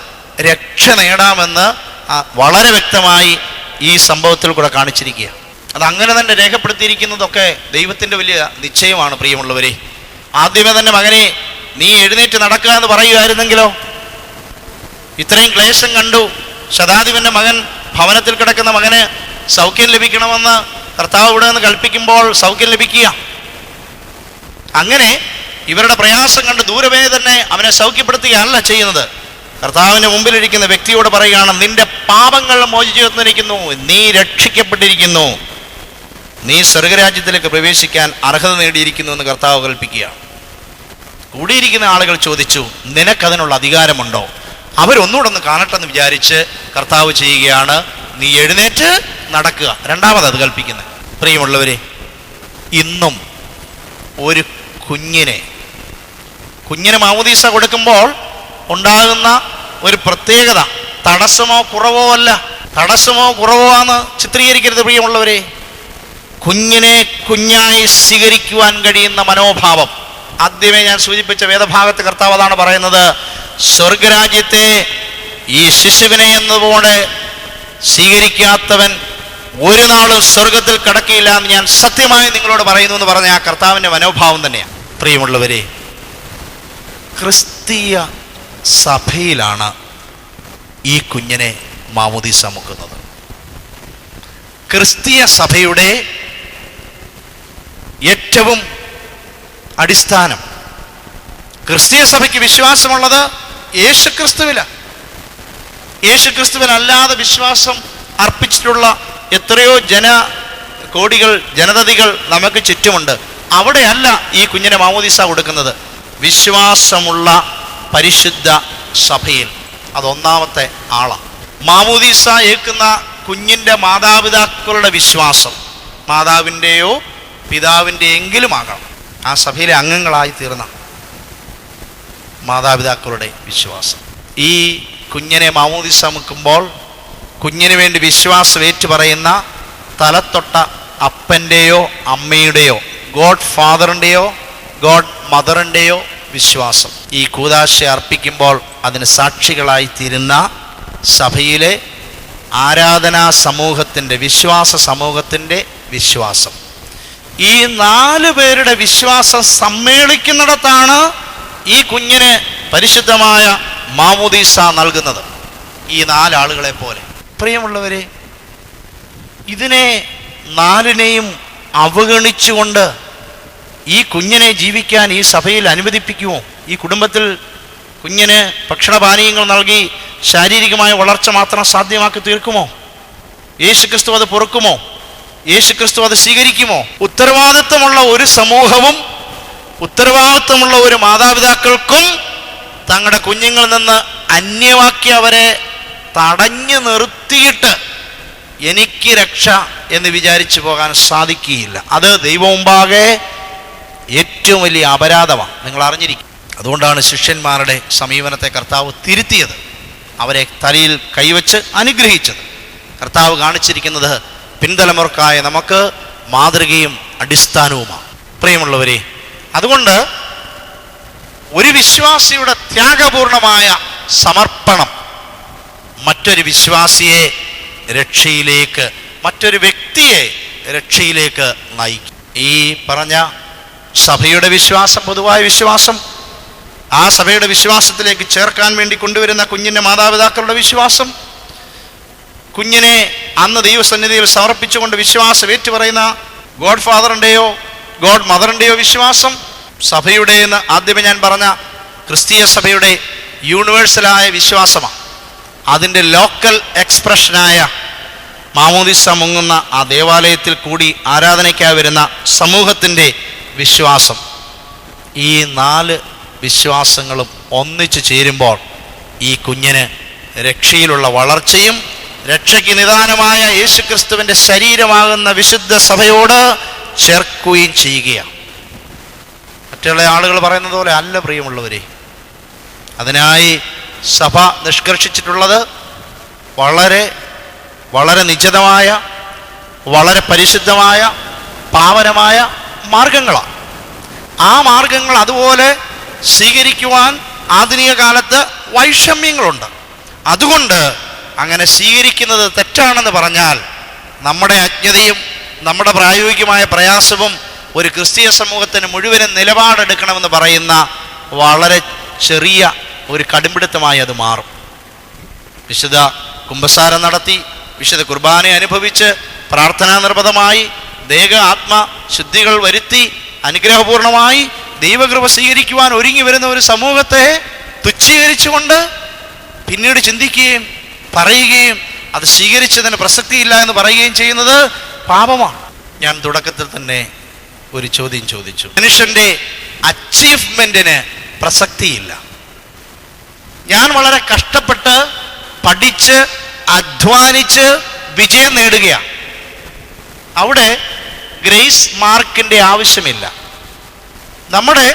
B: രക്ഷ നേടാമെന്ന് വളരെ വ്യക്തമായി ഈ സംഭവത്തിൽ കൂടെ കാണിച്ചിരിക്കുക. അതങ്ങനെ തന്നെ രേഖപ്പെടുത്തിയിരിക്കുന്നതൊക്കെ ദൈവത്തിൻ്റെ വലിയ നിശ്ചയമാണ്. പ്രിയമുള്ളവരെ, ആദ്യമേ തന്നെ മകനെ നീ എഴുന്നേറ്റ് നടക്കുക എന്ന് പറയുമായിരുന്നെങ്കിലോ? ഇത്രയും ക്ലേശം കണ്ടു, ശതാധിപൻ്റെ മകൻ, ഭവനത്തിൽ കിടക്കുന്ന മകന് സൗഖ്യം ലഭിക്കണമെന്ന് കർത്താവ് ഇവിടെ നിന്ന് കൽപ്പിക്കുമ്പോൾ സൗഖ്യം ലഭിക്കുക. അങ്ങനെ ഇവരുടെ പ്രയാസം കണ്ട് ദൂരമേ തന്നെ അവനെ സൗഖ്യപ്പെടുത്തുകയല്ല ചെയ്യുന്നത്. കർത്താവിൻ്റെ മുമ്പിലിരിക്കുന്ന വ്യക്തിയോട് പറയുകയാണ്, നിന്റെ പാപങ്ങൾ മോചിച്ചു തന്നിരിക്കുന്നു, നീ രക്ഷിക്കപ്പെട്ടിരിക്കുന്നു, നീ സ്വർഗരാജ്യത്തിലേക്ക് പ്രവേശിക്കാൻ അർഹത നേടിയിരിക്കുന്നു എന്ന് കർത്താവ് കൽപ്പിക്കുകയാണ്. കൂടിയിരിക്കുന്ന ആളുകൾ ചോദിച്ചു, നിനക്കതിനുള്ള അധികാരമുണ്ടോ? അവരൊന്നുകൂടെ ഒന്ന് കാണട്ടെന്ന് വിചാരിച്ച് കർത്താവ് ചെയ്യുകയാണ്, നീ എഴുന്നേറ്റ് നടക്കുക. രണ്ടാമത് അത് കൽപ്പിക്കുന്നത്. പ്രിയമുള്ളവരെ, ഇന്നും ഒരു കുഞ്ഞിനെ മാമോദീസ കൊടുക്കുമ്പോൾ ഉണ്ടാകുന്ന ഒരു പ്രത്യേകത തടസ്സമോ കുറവോ അല്ല. തടസ്സമോ കുറവോ ആണെന്ന് ചിത്രീകരിക്കരുത് പ്രിയമുള്ളവരെ. കുഞ്ഞിനെ കുഞ്ഞായി സ്വീകരിക്കുവാൻ കഴിയുന്ന മനോഭാവം. ആദ്യമേ ഞാൻ സൂചിപ്പിച്ച വേദഭാഗത്ത് കർത്താവ് അതാണ് പറയുന്നത്, സ്വർഗരാജ്യത്തെ ഈ ശിശുവിനെ എന്നതുപോലെ സ്വീകരിക്കാത്തവൻ ഒരു നാളും സ്വർഗത്തിൽ കടക്കില്ല എന്ന് ഞാൻ സത്യമായി നിങ്ങളോട് പറയുന്നു എന്ന് പറഞ്ഞ ആ കർത്താവിൻ്റെ മനോഭാവം തന്നെയാണ്. പ്രിയമുള്ളവരെ, ക്രിസ്തീയ സഭയിലാണ് ഈ കുഞ്ഞിനെ മാമോദീസ മുക്കുന്നത്. ക്രിസ്തീയ സഭയുടെ ഏറ്റവും അടിസ്ഥാനം, ക്രിസ്തീയ സഭയ്ക്ക് വിശ്വാസമുള്ളത് യേശുക്രിസ്തുവിലാണ്. യേശുക്രിസ്തുവിനല്ലാതെ വിശ്വാസം അർപ്പിച്ചിട്ടുള്ള എത്രയോ ജനതതികൾ നമുക്ക് ചുറ്റുമുണ്ട്. അവിടെയല്ല ഈ കുഞ്ഞിനെ മാമോദീസ കൊടുക്കുന്നത്. വിശ്വാസമുള്ള പരിശുദ്ധ സഭയിൽ അതൊന്നാമത്തെ ആളാണ്. മാമോദീസ ഏൽക്കുന്ന കുഞ്ഞിൻ്റെ മാതാപിതാക്കളുടെ വിശ്വാസം മാതാവിൻ്റെയോ പിതാവിൻ്റെയെങ്കിലും ആകണം. ആ സഭയിലെ അംഗങ്ങളായി തീർന്ന മാതാപിതാക്കളുടെ വിശ്വാസം. ഈ കുഞ്ഞിനെ മാമോദീസ മുക്കുമ്പോൾ കുഞ്ഞിന് വേണ്ടി വിശ്വാസം ഏറ്റുപറയുന്ന തലത്തൊട്ട അപ്പൻ്റെയോ അമ്മയുടെയോ ഗോഡ് ഫാദറിൻ്റെയോ ഗോഡ് മദറിൻ്റെയോ വിശ്വാസം ഈ കൂദാശ അർപ്പിക്കുമ്പോൾ അതിന് സാക്ഷികളായി തീരുന്ന സഭയിലെ ആരാധനാ സമൂഹത്തിൻ്റെ വിശ്വാസ സമൂഹത്തിൻ്റെ വിശ്വാസം. ഈ 4 പേരുടെ വിശ്വാസം സമ്മേളിക്കുന്നിടത്താണ് ഈ കുഞ്ഞിന് പരിശുദ്ധമായ മാമോദീസ നൽകുന്നത്. ഈ 4 ആളുകളെ പോലെ. പ്രിയമുള്ളവരെ, ഇതിനെ 4നെയും അവഗണിച്ചുകൊണ്ട് ഈ കുഞ്ഞിനെ ജീവിക്കാൻ ഈ സഭയിൽ അനുവദിപ്പിക്കുമോ? ഈ കുടുംബത്തിൽ കുഞ്ഞിന് ഭക്ഷണപാനീയങ്ങൾ നൽകി ശാരീരികമായ വളർച്ച മാത്രം സാധ്യമാക്കി തീർക്കുമോ? യേശുക്രിസ്തു അത് പൊറുക്കുമോ? യേശുക്രിസ്തു അത് സ്വീകരിക്കുമോ? ഉത്തരവാദിത്വമുള്ള ഒരു സമൂഹവും ഉത്തരവാദിത്വമുള്ള ഒരു മാതാപിതാക്കൾക്കും തങ്ങളുടെ കുഞ്ഞുങ്ങളിൽ നിന്ന് അന്യമാക്കി അവരെ തടഞ്ഞു നിർത്തിയിട്ട് എനിക്ക് രക്ഷ എന്ന് വിചാരിച്ചു പോകാൻ സാധിക്കുകയില്ല. അത് ദൈവമുമ്പാകെ ഏറ്റവും വലിയ അപരാധമാണ്. നിങ്ങൾ അറിഞ്ഞിരിക്കും. അതുകൊണ്ടാണ് ശിഷ്യന്മാരുടെ സമീപനത്തെ കർത്താവ് തിരുത്തിയത്, അവരെ തലയിൽ കൈവച്ച് അനുഗ്രഹിച്ചത്. കർത്താവ് കാണിച്ചിരിക്കുന്നത് പിൻതലമുറക്കായ നമുക്ക് മാതൃകയും അടിസ്ഥാനവുമാണ്. പ്രിയമുള്ളവരെ, അതുകൊണ്ട് ഒരു വിശ്വാസിയുടെ ത്യാഗപൂർണമായ സമർപ്പണം മറ്റൊരു വിശ്വാസിയെ രക്ഷയിലേക്ക്, മറ്റൊരു വ്യക്തിയെ രക്ഷയിലേക്ക് നയിക്കും. ഈ പറഞ്ഞ സഭയുടെ വിശ്വാസം, പൊതുവായ വിശ്വാസം, ആ സഭയുടെ വിശ്വാസത്തിലേക്ക് ചേർക്കാൻ വേണ്ടി കൊണ്ടുവരുന്ന കുഞ്ഞിൻ്റെ മാതാപിതാക്കളുടെ വിശ്വാസം, കുഞ്ഞിനെ അന്ന് ദൈവസന്നിധിയിൽ സമർപ്പിച്ചുകൊണ്ട് വിശ്വാസം ഏറ്റുപറയുന്ന ഗോഡ് ഫാദറിൻ്റെയോ ഗോഡ് മദറിൻ്റെയോ വിശ്വാസം, സഭയുടെ എന്ന് ആദ്യമേ ഞാൻ പറഞ്ഞ ക്രിസ്തീയ സഭയുടെ യൂണിവേഴ്സലായ വിശ്വാസമാണ്. അതിൻ്റെ ലോക്കൽ എക്സ്പ്രഷനായ മാമോദീസ മുങ്ങുന്ന ആ ദേവാലയത്തിൽ കൂടി ആരാധനയ്ക്കായി വരുന്ന സമൂഹത്തിൻ്റെ വിശ്വാസം. ഈ 4 വിശ്വാസങ്ങളും ഒന്നിച്ചു ചേരുമ്പോൾ ഈ കുഞ്ഞിന് രക്ഷയിലുള്ള വളർച്ചയും രക്ഷയ്ക്ക് നിദാനമായ യേശുക്രിസ്തുവിൻ്റെ ശരീരമാകുന്ന വിശുദ്ധ സഭയോട് ചേർക്കുകയും ചെയ്യുകയാണ്. മറ്റുള്ള ആളുകൾ പറയുന്നത് പോലെ അല്ല പ്രിയമുള്ളവരെ. അതിനായി സഭ നിഷ്കർഷിച്ചിട്ടുള്ളത് വളരെ വളരെ നിശ്ചിതമായ, വളരെ പരിശുദ്ധമായ, പാവനമായ മാർഗങ്ങളാണ്. ആ മാർഗങ്ങൾ അതുപോലെ സ്വീകരിക്കുവാൻ ആധുനിക കാലത്ത് വൈഷമ്യങ്ങളുണ്ട്. അതുകൊണ്ട് അങ്ങനെ സ്വീകരിക്കുന്നത് തെറ്റാണെന്ന് പറഞ്ഞാൽ നമ്മുടെ അജ്ഞതയും നമ്മുടെ പ്രായോഗികമായ പ്രയാസവും ഒരു ക്രിസ്തീയ സമൂഹത്തിന് മുഴുവനും നിലപാടെടുക്കണമെന്ന് പറയുന്ന വളരെ ചെറിയ ഒരു കടുംപിടുത്തമായി അത് മാറും. വിശുദ്ധ കുമ്പസാരം നടത്തി വിശുദ്ധ കുർബാന അനുഭവിച്ച് പ്രാർത്ഥനാ നിർബന്ധമായി ദേഹ ആത്മ ശുദ്ധികൾ വരുത്തി അനുഗ്രഹപൂർണമായി ദൈവകൃപ സ്വീകരിക്കുവാൻ ഒരുങ്ങി വരുന്ന ഒരു സമൂഹത്തെ തുച്ഛീകരിച്ചുകൊണ്ട് പിന്നീട് ചിന്തിക്കുകയും പറയുകയും അത് സ്വീകരിച്ചതിന് പ്രസക്തിയില്ല എന്ന് പറയുകയും ചെയ്യുന്നത് പാപമാണ്. ഞാൻ തുടക്കത്തിൽ തന്നെ ഒരു ചോദ്യം ചോദിച്ചു. മനുഷ്യൻ്റെ അച്ചീവ്മെൻറ്റിന് പ്രസക്തിയില്ല. ഞാൻ വളരെ കഷ്ടപ്പെട്ട് പഠിച്ച് അധ്വാനിച്ച് വിജയം നേടുകയാണ്. അവിടെ ഗ്രേസ് മാർക്കിൻ്റെ ആവശ്യമില്ല. നമ്മുടെ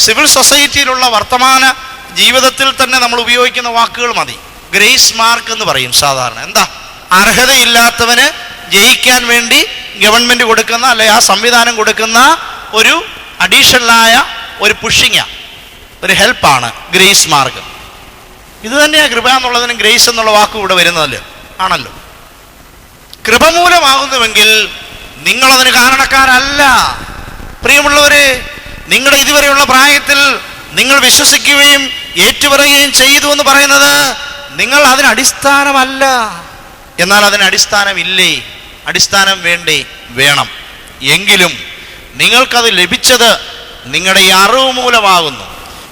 B: സിവിൽ സൊസൈറ്റിയിലുള്ള വർത്തമാന ജീവിതത്തിൽ തന്നെ നമ്മൾ ഉപയോഗിക്കുന്ന വാക്കുകൾ മതി. ഗ്രേസ് മാർക്ക് എന്ന് പറയും സാധാരണ. എന്താ? അർഹതയില്ലാത്തവന് ജയിക്കാൻ വേണ്ടി ഗവൺമെൻറ് കൊടുക്കുന്ന അല്ലെ ആ സംവിധാനം കൊടുക്കുന്ന ഒരു അഡീഷണലായ ഒരു പുഷിങ്, ഒരു ഹെൽപ്പാണ് ഗ്രേസ് മാർക്ക്. ഇത് തന്നെയാണ് കൃപ എന്നുള്ളതിനും ഗ്രേസ് എന്നുള്ള വാക്ക് ഇവിടെ വരുന്നതല്ലോ ആണല്ലോ. കൃപ മൂലമാകുന്നുവെങ്കിൽ നിങ്ങളതിന് കാരണക്കാരല്ല. പ്രിയമുള്ളവരെ, നിങ്ങളുടെ ഇതുവരെയുള്ള പ്രായത്തിൽ നിങ്ങൾ വിശ്വസിക്കുകയും ഏറ്റുപറയുകയും ചെയ്തു എന്ന് പറയുന്നത് നിങ്ങൾ അതിന് അടിസ്ഥാനമല്ല. എന്നാൽ അതിന് അടിസ്ഥാനമില്ലേ? അടിസ്ഥാനം വേണ്ടേ? വേണം. എങ്കിലും നിങ്ങൾക്കത് ലഭിച്ചത് നിങ്ങളുടെ ഈ അറിവ് മൂലമാകുന്നു.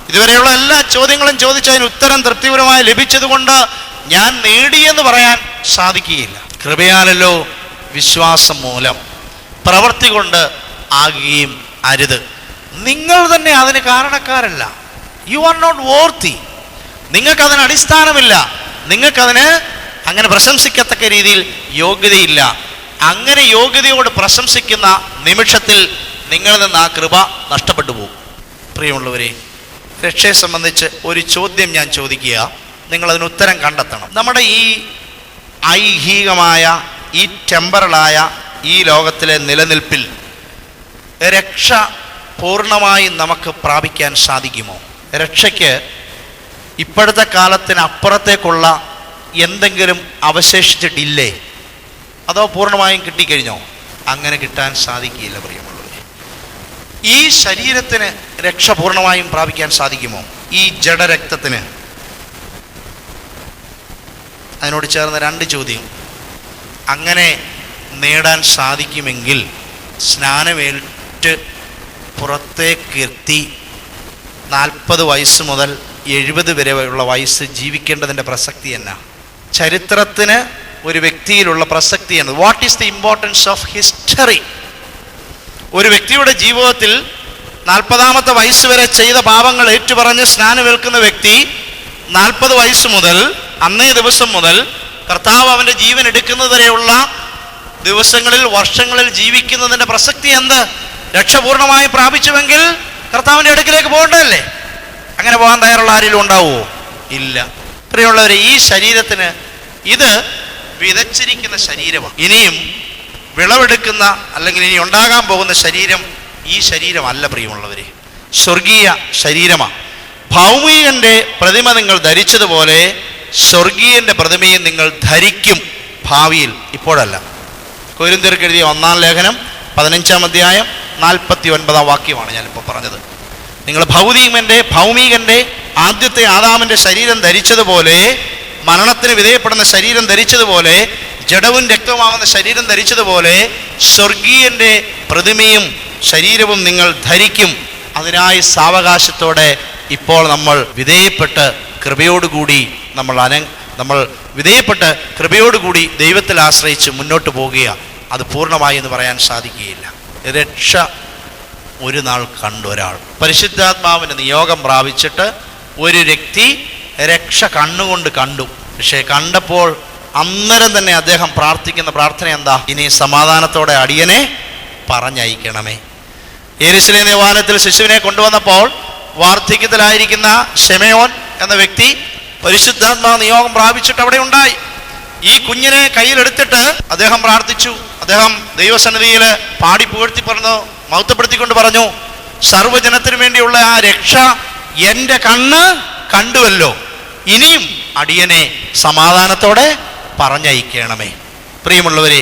B: ഇതുവരെയുള്ള എല്ലാ ചോദ്യങ്ങളും ചോദിച്ചതിന് ഉത്തരം തൃപ്തിപരമായി ലഭിച്ചതുകൊണ്ട് ഞാൻ നേടിയെന്ന് പറയാൻ സാധിക്കുകയില്ല. കൃപയാലല്ലോ, വിശ്വാസം മൂലം, പ്രവൃത്തി കൊണ്ട് ആകുകയും അരുത്. നിങ്ങൾ തന്നെ അതിന് കാരണക്കാരല്ല. You are not worthy. നിങ്ങൾക്കതിന് അടിസ്ഥാനമില്ല. നിങ്ങൾക്കതിന് അങ്ങനെ പ്രശംസിക്കത്തക്ക രീതിയിൽ യോഗ്യതയില്ല. അങ്ങനെ യോഗ്യതയോട് പ്രശംസിക്കുന്ന നിമിഷത്തിൽ നിങ്ങളിൽ നിന്ന് ആ കൃപ നഷ്ടപ്പെട്ടു പോകും. പ്രിയമുള്ളവരെ, രക്ഷയെ സംബന്ധിച്ച് ഒരു ചോദ്യം ഞാൻ ചോദിക്കുക, നിങ്ങളതിന് ഉത്തരം കണ്ടെത്തണം. നമ്മുടെ ഈ ഐഹികമായ ഈ ടെമ്പറലായ ഈ ലോകത്തിലെ നിലനിൽപ്പിൽ രക്ഷ പൂർണ്ണമായും നമുക്ക് പ്രാപിക്കാൻ സാധിക്കുമോ? രക്ഷയ്ക്ക് ഇപ്പോഴത്തെ കാലത്തിന് അപ്പുറത്തേക്കുള്ള എന്തെങ്കിലും അവശേഷിച്ചിട്ടില്ലേ? അതോ പൂർണ്ണമായും കിട്ടിക്കഴിഞ്ഞോ? അങ്ങനെ കിട്ടാൻ സാധിക്കില്ല പ്രിയമുള്ളവരെ. ഈ ശരീരത്തിന് രക്ഷ പൂർണ്ണമായും പ്രാപിക്കാൻ സാധിക്കുമോ? ഈ ജഡരക്തത്തിന്? അതിനോട് ചേർന്ന് രണ്ട് ചോദ്യം. അങ്ങനെ നേടാൻ സാധിക്കുമെങ്കിൽ സ്നാനമേറ്റ് പുറത്തേക്കെത്തി 40 വയസ്സ് മുതൽ 70 വരെയുള്ള വയസ്സ് ജീവിക്കേണ്ടതിൻ്റെ പ്രസക്തി എന്നാ? ചരിത്രത്തിന് ഒരു വ്യക്തിയിലുള്ള പ്രസക്തിയാണ്. What is the importance of history? ഒരു വ്യക്തിയുടെ ജീവിതത്തിൽ 40ാമത്തെ വയസ്സ് വരെ ചെയ്ത പാപങ്ങൾ ഏറ്റുപറഞ്ഞ് സ്നാനമേൽക്കുന്ന വ്യക്തി 40 വയസ്സ് മുതൽ അന്നേ ദിവസം മുതൽ കർത്താവ് അവൻ്റെ ജീവൻ എടുക്കുന്നത് വരെയുള്ള ദിവസങ്ങളിൽ വർഷങ്ങളിൽ ജീവിക്കുന്നതിൻ്റെ പ്രസക്തി എന്ത്? രക്ഷപൂർണമായി പ്രാപിച്ചുവെങ്കിൽ കർത്താവിൻ്റെ അടുക്കിലേക്ക് പോകേണ്ടതല്ലേ? അങ്ങനെ പോകാൻ തയ്യാറുള്ള ആരെങ്കിലും ഉണ്ടാവുമോ? ഇല്ല. പ്രിയമുള്ളവരെ, ഈ ശരീരത്തിന് ഇത് വിതച്ചിരിക്കുന്ന ശരീരമാണ്. ഇനിയും വിളവെടുക്കുന്ന അല്ലെങ്കിൽ ഇനി ഉണ്ടാകാൻ പോകുന്ന ശരീരം ഈ ശരീരമല്ല പ്രിയമുള്ളവരെ, സ്വർഗീയ ശരീരമാണ്. ഭൗമികൻ്റെ പ്രതിമ നിങ്ങൾ ധരിച്ചതുപോലെ സ്വർഗീയൻ്റെ പ്രതിമയെ നിങ്ങൾ ധരിക്കും ഭാവിയിൽ, ഇപ്പോഴല്ല. കൊരിന്ത്യർക്ക് എഴുതിയ 1-ാം ലേഖനം 15-ാം അധ്യായം 49-ാം വാക്യമാണ് ഞാനിപ്പോൾ പറഞ്ഞത്. നിങ്ങൾ ഭൗമികൻ്റെ ആദ്യത്തെ ആദാമിൻ്റെ ശരീരം ധരിച്ചതുപോലെ, മരണത്തിന് വിധേയപ്പെടുന്ന ശരീരം ധരിച്ചതുപോലെ, ജഡവും രക്തവുമാകുന്ന ശരീരം ധരിച്ചതുപോലെ സ്വർഗീയൻ്റെ പ്രതിമയും ശരീരവും നിങ്ങൾ ധരിക്കും. അതിനായി സാവകാശത്തോടെ ഇപ്പോൾ നമ്മൾ വിധേയപ്പെട്ട് കൃപയോടുകൂടി നമ്മൾ വിധേയപ്പെട്ട് കൃപയോടുകൂടി ദൈവത്തിൽ ആശ്രയിച്ച് മുന്നോട്ട് പോകുകയാണ്. അത് പൂർണ്ണമായി എന്ന് പറയാൻ സാധിക്കുകയില്ല. രക്ഷ ഒരു നാൾ കണ്ടു. ഒരാൾ പരിശുദ്ധാത്മാവിന് നിയോഗം പ്രാപിച്ചിട്ട് ഒരു വ്യക്തി രക്ഷ കണ്ണുകൊണ്ട് കണ്ടു. പക്ഷേ കണ്ടപ്പോൾ അന്നേരം തന്നെ അദ്ദേഹം പ്രാർത്ഥിക്കുന്ന പ്രാർത്ഥന എന്താ? ഇനി സമാധാനത്തോടെ അടിയനെ പറഞ്ഞയക്കണമേ. യെരൂശലേം ദേവാലയത്തിൽ ശിശുവിനെ കൊണ്ടുവന്നപ്പോൾ വാർദ്ധക്യത്തിലായിരിക്കുന്ന ശിമയോൻ എന്ന വ്യക്തി പരിശുദ്ധാത്മാവ് നിയോഗം പ്രാപിച്ചിട്ട് അവിടെ ഉണ്ടായി. ഈ കുഞ്ഞിനെ കയ്യിലെടുത്തിട്ട് അദ്ദേഹം പ്രാർത്ഥിച്ചു. അദ്ദേഹം ദൈവസന്നിധിയിൽ പാടി പുകഴ്ത്തി പറഞ്ഞു, മഹത്വപ്പെടുത്തിക്കൊണ്ട് പറഞ്ഞു, സർവ്വജനത്തിനു വേണ്ടിയുള്ള ആ രക്ഷ എൻ്റെ കണ്ണ് കണ്ടുവല്ലോ, ഇനിയും അടിയനെ സമാധാനത്തോടെ പറഞ്ഞയക്കണമേ. പ്രിയമുള്ളവരെ,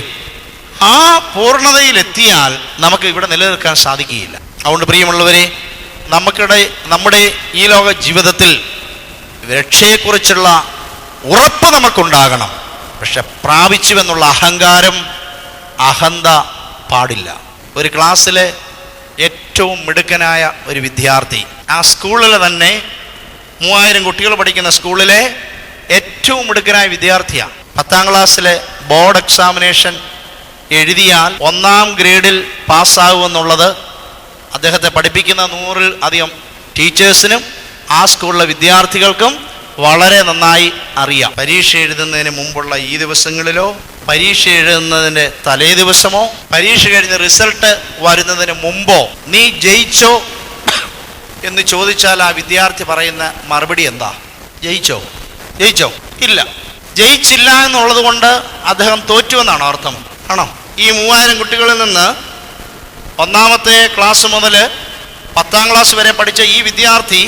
B: ആ പൂർണ്ണതയിലെത്തിയാൽ നമുക്ക് ഇവിടെ നിലനിൽക്കാൻ സാധിക്കുകയില്ല. അതുകൊണ്ട് പ്രിയമുള്ളവരെ, നമ്മുടെ ഈ ലോക ജീവിതത്തിൽ രക്ഷയെക്കുറിച്ചുള്ള ഉറപ്പ് നമുക്കുണ്ടാകണം. പക്ഷെ പ്രാപിച്ചുവെന്നുള്ള അഹങ്കാരം അഹന്ത പാടില്ല. ഒരു ക്ലാസ്സിലെ ഏറ്റവും മിടുക്കനായ ഒരു വിദ്യാർത്ഥി, ആ സ്കൂളിൽ തന്നെ 3000 കുട്ടികൾ പഠിക്കുന്ന സ്കൂളിലെ ഏറ്റവും മിടുക്കനായ വിദ്യാർത്ഥിയാണ്. 10ാം ക്ലാസ്സിലെ ബോർഡ് എക്സാമിനേഷൻ എഴുതിയാൽ 1ാം ഗ്രേഡിൽ പാസ്സാകുമെന്നുള്ളത് അദ്ദേഹത്തെ പഠിപ്പിക്കുന്ന 100-ൽ അധികം ടീച്ചേഴ്സിനും ആ സ്കൂളിലെ വിദ്യാർത്ഥികൾക്കും വളരെ നന്നായി അറിയാം. പരീക്ഷ എഴുതുന്നതിന് മുമ്പുള്ള ഈ ദിവസങ്ങളിലോ, പരീക്ഷ എഴുതുന്നതിൻ്റെ തലേ ദിവസമോ, പരീക്ഷ കഴിഞ്ഞ് റിസൾട്ട് വരുന്നതിന് മുമ്പോ നീ ജയിച്ചോ എന്ന് ചോദിച്ചാൽ ആ വിദ്യാർത്ഥി പറയുന്ന മറുപടി എന്താ? ജയിച്ചോ? ഇല്ല. ജയിച്ചില്ല എന്നുള്ളത് കൊണ്ട് അദ്ദേഹം തോറ്റുവെന്നാണോ അർത്ഥം? ആണോ? ഈ 3000 കുട്ടികളിൽ നിന്ന് 1ാമത്തെ ക്ലാസ് മുതൽ 10ാം ക്ലാസ് വരെ പഠിച്ച ഈ വിദ്യാർത്ഥി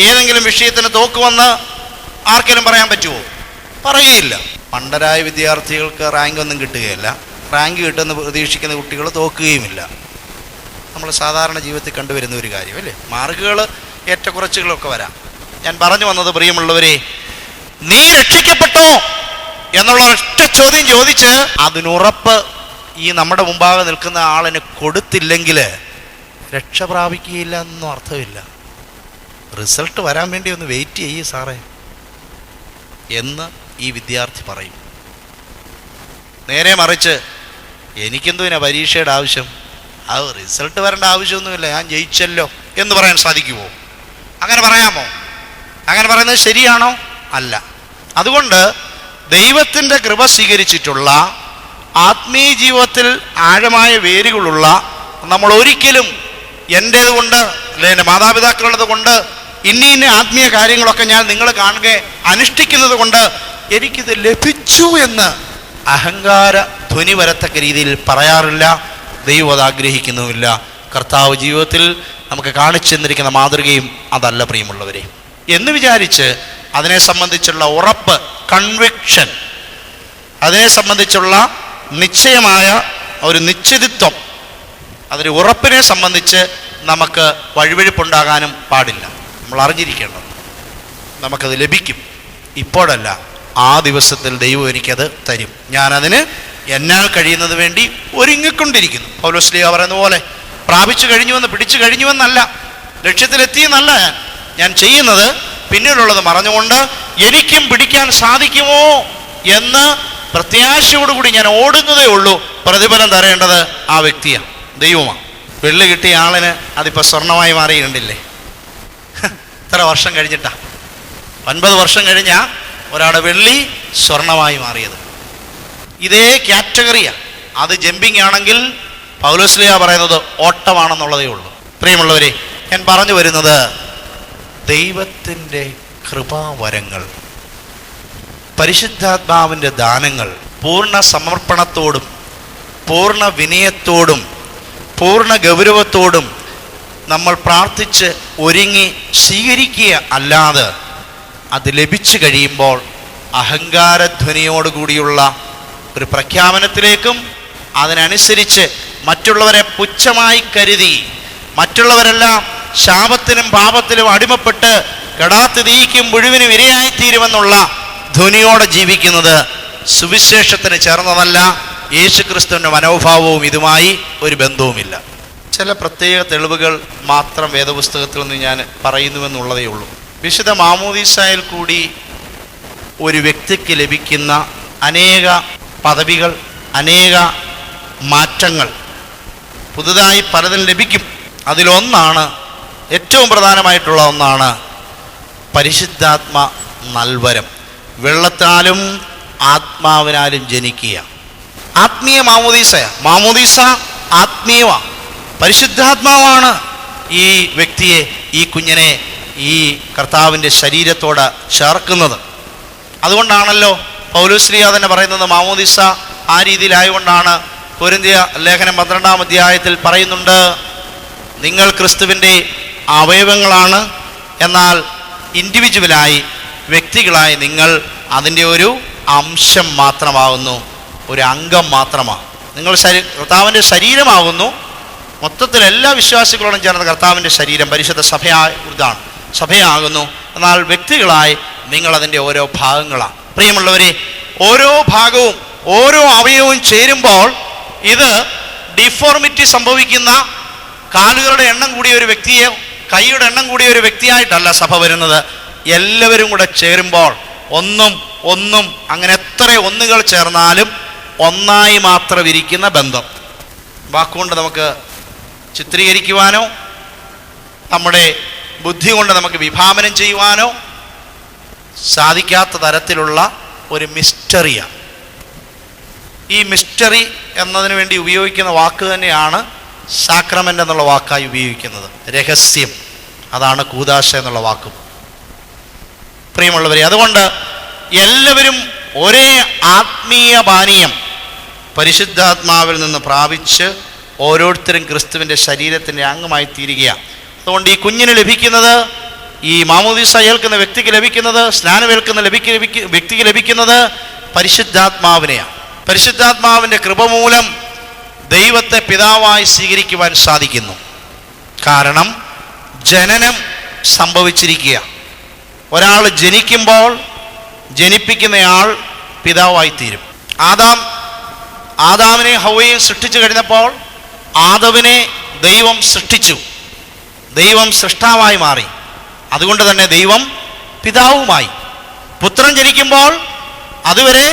B: ഏതെങ്കിലും വിഷയത്തിന് തോക്കുമെന്ന് ആർക്കെങ്കിലും പറയാൻ പറ്റുമോ? പറയുകയില്ല. മണ്ടരായ വിദ്യാർത്ഥികൾക്ക് റാങ്ക് ഒന്നും കിട്ടുകയില്ല. റാങ്ക് കിട്ടുമെന്ന് പ്രതീക്ഷിക്കുന്ന കുട്ടികൾ തോക്കുകയുമില്ല. നമ്മൾ സാധാരണ ജീവിതത്തിൽ കണ്ടുവരുന്ന ഒരു കാര്യം അല്ലേ. മാർക്കുകൾ ഏറ്റക്കുറച്ചുകളൊക്കെ വരാം. ഞാൻ പറഞ്ഞു വന്നത്, പ്രിയമുള്ളവരെ, നീ രക്ഷിക്കപ്പെട്ടോ എന്നുള്ള ഒറ്റ ചോദ്യം ചോദിച്ച് അതിനുറപ്പ് ഈ നമ്മുടെ മുമ്പാകെ നിൽക്കുന്ന ആളിന് കൊടുത്തില്ലെങ്കിൽ രക്ഷ പ്രാപിക്കുകയില്ല എന്നൊന്നും അർത്ഥമില്ല. റിസൾട്ട് വരാൻ വേണ്ടി ഒന്ന് വെയിറ്റ് ചെയ്യേ സാറേ എന്ന് ഈ വിദ്യാർത്ഥി പറയും. നേരെ മറിച്ച് എനിക്കെന്തുവിനാ പരീക്ഷയുടെ ആവശ്യം, അത് റിസൾട്ട് വരേണ്ട ആവശ്യമൊന്നുമില്ല, ഞാൻ ജയിച്ചല്ലോ എന്ന് പറയാൻ സാധിക്കുമോ? അങ്ങനെ പറയാമോ? അങ്ങനെ പറയുന്നത് ശരിയാണോ? അല്ല. അതുകൊണ്ട് ദൈവത്തിൻ്റെ കൃപ സ്വീകരിച്ചിട്ടുള്ള ആത്മീയ ജീവിതത്തിൽ ആഴമായ വേരുകളുള്ള നമ്മൾ ഒരിക്കലും എൻ്റേത് കൊണ്ട് അല്ലെ എൻ്റെ മാതാപിതാക്കളുള്ളത് കൊണ്ട് ഇന്ന ആത്മീയ കാര്യങ്ങളൊക്കെ ഞാൻ നിങ്ങൾ കാണുക അനുഷ്ഠിക്കുന്നത് കൊണ്ട് എനിക്കിത് ലഭിച്ചു എന്ന് അഹങ്കാര ധ്വനി വരത്തക്ക രീതിയിൽ പറയാറില്ല. ദൈവം അത് ആഗ്രഹിക്കുന്നുമില്ല. കർത്താവ് ജീവിതത്തിൽ നമുക്ക് കാണിച്ചു തന്നിരിക്കുന്ന മാതൃകയും അതല്ല, പ്രിയമുള്ളവരെ. എന്ന് വിചാരിച്ച് അതിനെ സംബന്ധിച്ചുള്ള ഉറപ്പ്, കൺവിക്ഷൻ, അതിനെ സംബന്ധിച്ചുള്ള നിശ്ചയമായ ഒരു നിശ്ചിതത്വം, അതിൻ്റെ ഉറപ്പിനെ സംബന്ധിച്ച് നമുക്ക് വഴുവഴുപ്പുണ്ടാകാനും പാടില്ല. നമ്മൾ അറിഞ്ഞിരിക്കേണ്ടത് നമുക്കത് ലഭിക്കും. ഇപ്പോഴല്ല, ആ ദിവസത്തിൽ ദൈവം എനിക്കത് തരും. ഞാനതിന് എന്നാൽ കഴിയുന്നത് വേണ്ടി ഒരുങ്ങിക്കൊണ്ടിരിക്കുന്നു. പൗലോസ്ലീഹ പറയുന്ന പോലെ പ്രാപിച്ചു കഴിഞ്ഞുവെന്ന് പിടിച്ചു കഴിഞ്ഞുവെന്നല്ല, ലക്ഷ്യത്തിലെത്തിയെന്നല്ല ഞാൻ ചെയ്യുന്നത്, പിന്നീടുള്ളത് മറഞ്ഞുകൊണ്ട് എനിക്കും പിടിക്കാൻ സാധിക്കുമോ എന്ന് പ്രത്യാശയോടുകൂടി ഞാൻ ഓടുന്നതേ ഉള്ളൂ. പ്രതിഫലം തരേണ്ടത് ആ വ്യക്തിയാണ്, ദൈവമാണ്. വെള്ളി കിട്ടിയ ആളിന് അതിപ്പോൾ സ്വർണമായി മാറി കണ്ടില്ലേ? ഇത്ര വർഷം കഴിഞ്ഞിട്ടാ, 9 വർഷം കഴിഞ്ഞാ ഒരാളുടെ വെള്ളി സ്വർണമായി മാറിയത്. ഇതേ കാറ്റഗറിയാണ്. അത് ജമ്പിങ് ആണെങ്കിൽ പൗലോസ്ലീഹ പറയുന്നത് ഓട്ടമാണെന്നുള്ളതേ ഉള്ളൂ. പ്രിയമുള്ളവരെ, ഞാൻ പറഞ്ഞു വരുന്നത് ദൈവത്തിൻ്റെ കൃപാവരങ്ങൾ, പരിശുദ്ധാത്മാവിൻ്റെ ദാനങ്ങൾ പൂർണ്ണ സമർപ്പണത്തോടും പൂർണ്ണ വിനയത്തോടും പൂർണ്ണ ഗൗരവത്തോടും നമ്മൾ പ്രാർത്ഥിച്ച് ഒരുങ്ങി സ്വീകരിക്കുക അല്ലാതെ അത് ലഭിച്ചു കഴിയുമ്പോൾ അഹങ്കാരധ്വനിയോടുകൂടിയുള്ള ഒരു പ്രഖ്യാപനത്തിലേക്കും അതിനനുസരിച്ച് മറ്റുള്ളവരെ പുച്ഛമായി കരുതി മറ്റുള്ളവരെല്ലാം ശാപത്തിനും പാപത്തിലും അടിമപ്പെട്ട് കെടാത്ത് തീയ്ക്കും മുഴുവനും ഇരയായിത്തീരുമെന്നുള്ള ധ്വനിയോടെ ജീവിക്കുന്നത് സുവിശേഷത്തിന് ചേർന്നതല്ല. യേശുക്രിസ്തുവിൻ്റെ മനോഭാവവും ഇതുമായി ഒരു ബന്ധവുമില്ല. ചില പ്രത്യേക തെളിവുകൾ മാത്രം വേദപുസ്തകത്തിൽ നിന്ന് ഞാൻ പറയുന്നുവെന്നുള്ളതേ ഉള്ളൂ. വിശുദ്ധ മാമോദീസായിൽ കൂടി ഒരു വ്യക്തിക്ക് ലഭിക്കുന്ന അനേക പദവികൾ, അനേക മാറ്റങ്ങൾ, പുതുതായി പലതും ലഭിക്കും. അതിലൊന്നാണ്, ഏറ്റവും പ്രധാനമായിട്ടുള്ള ഒന്നാണ് പരിശുദ്ധാത്മ നൽവരം. വെള്ളത്താലും ആത്മാവിനാലും ജനിക്കുക. ആത്മീയ മാമോദീസ ആത്മീയമാണ്. പരിശുദ്ധാത്മാവാണ് ഈ വ്യക്തിയെ, ഈ കുഞ്ഞിനെ ഈ കർത്താവിൻ്റെ ശരീരത്തോട് ചേർക്കുന്നത്. അതുകൊണ്ടാണല്ലോ പൗലോസ്ലീഹ തന്നെ പറയുന്നത്, മാമോദീസ ആ രീതിയിലായതുകൊണ്ടാണ് കൊരിന്ത്യ ലേഖനം 12-ാം അധ്യായത്തിൽ പറയുന്നുണ്ട്, നിങ്ങൾ ക്രിസ്തുവിൻ്റെ അവയവങ്ങളാണ്, എന്നാൽ ഇൻഡിവിജ്വലായി വ്യക്തികളായി നിങ്ങൾ അതിൻ്റെ ഒരു അംശം മാത്രമാകുന്നു, ഒരു അംഗം മാത്രമാണ്. നിങ്ങൾ കർത്താവിൻ്റെ ശരീരമാകുന്നു. മൊത്തത്തിൽ എല്ലാ വിശ്വാസികളോടും ചേർന്ന കർത്താവിൻ്റെ ശരീരം പരിശുദ്ധ സഭയാകുന്നു. എന്നാൽ വ്യക്തികളായി നിങ്ങളതിൻ്റെ ഓരോ ഭാഗങ്ങളാണ്. പ്രിയമുള്ളവരെ, ഓരോ ഭാഗവും ഓരോ അവയവവും ചേരുമ്പോൾ ഇത് ഡിഫോർമിറ്റി സംഭവിക്കുന്ന കാലുകളുടെ എണ്ണം കൂടിയ ഒരു വ്യക്തിയെ, കൈയുടെ എണ്ണം കൂടിയ ഒരു വ്യക്തിയായിട്ടല്ല സഭ വരുന്നത്. എല്ലാവരും കൂടെ ചേരുമ്പോൾ ഒന്നും അങ്ങനെ എത്ര ഒന്നുകൾ ചേർന്നാലും ഒന്നായി മാത്രം ഇരിക്കുന്ന ബന്ധം. വാക്കുകൊണ്ട് നമുക്ക് ചിത്രീകരിക്കുവാനോ നമ്മുടെ ബുദ്ധി കൊണ്ട് നമുക്ക് വിഭാവനം ചെയ്യുവാനോ സാധിക്കാത്ത തരത്തിലുള്ള ഒരു മിസ്റ്ററിയാണ്. ഈ മിസ്റ്ററി എന്നതിന് വേണ്ടി ഉപയോഗിക്കുന്ന വാക്ക് തന്നെയാണ് സാക്രമെൻ്റ് എന്നുള്ള വാക്കായി ഉപയോഗിക്കുന്നത്. രഹസ്യം, അതാണ് കൂദാശ എന്നുള്ള വാക്കും. പ്രിയമുള്ളവരെ, അതുകൊണ്ട് എല്ലാവരും ഒരേ ആത്മീയ പാനീയം പരിശുദ്ധാത്മാവിൽ നിന്ന് പ്രാപിച്ച് ഓരോരുത്തരും ക്രിസ്തുവിൻ്റെ ശരീരത്തിൻ്റെ അംഗമായി തീരുകയാണ്. അതുകൊണ്ട് ഈ കുഞ്ഞിന് ലഭിക്കുന്നത്, ഈ മാമോദീസ ഏൽക്കുന്ന വ്യക്തിക്ക് ലഭിക്കുന്നത്, സ്നാനമേൽക്കുന്ന വ്യക്തിക്ക് ലഭിക്കുന്നത് പരിശുദ്ധാത്മാവിനെയാണ്. പരിശുദ്ധാത്മാവിൻ്റെ കൃപ മൂലം ദൈവത്തെ പിതാവായി സ്വീകരിക്കുവാൻ സാധിക്കുന്നു. കാരണം ജനനം സംഭവിച്ചിരിക്കുക. ഒരാൾ ജനിക്കുമ്പോൾ ജനിപ്പിക്കുന്നയാൾ പിതാവായി തീരും. ആദാമിനെ ഹവ്വയും സൃഷ്ടിച്ചു കഴിഞ്ഞപ്പോൾ ആദവിനെ ദൈവം സൃഷ്ടിച്ചു. ദൈവം സൃഷ്ടാവായി മാറി. അതുകൊണ്ട് തന്നെ ദൈവം പിതാവുമായി. പുത്രൻ ജനിക്കുമ്പോൾ അതുവരെ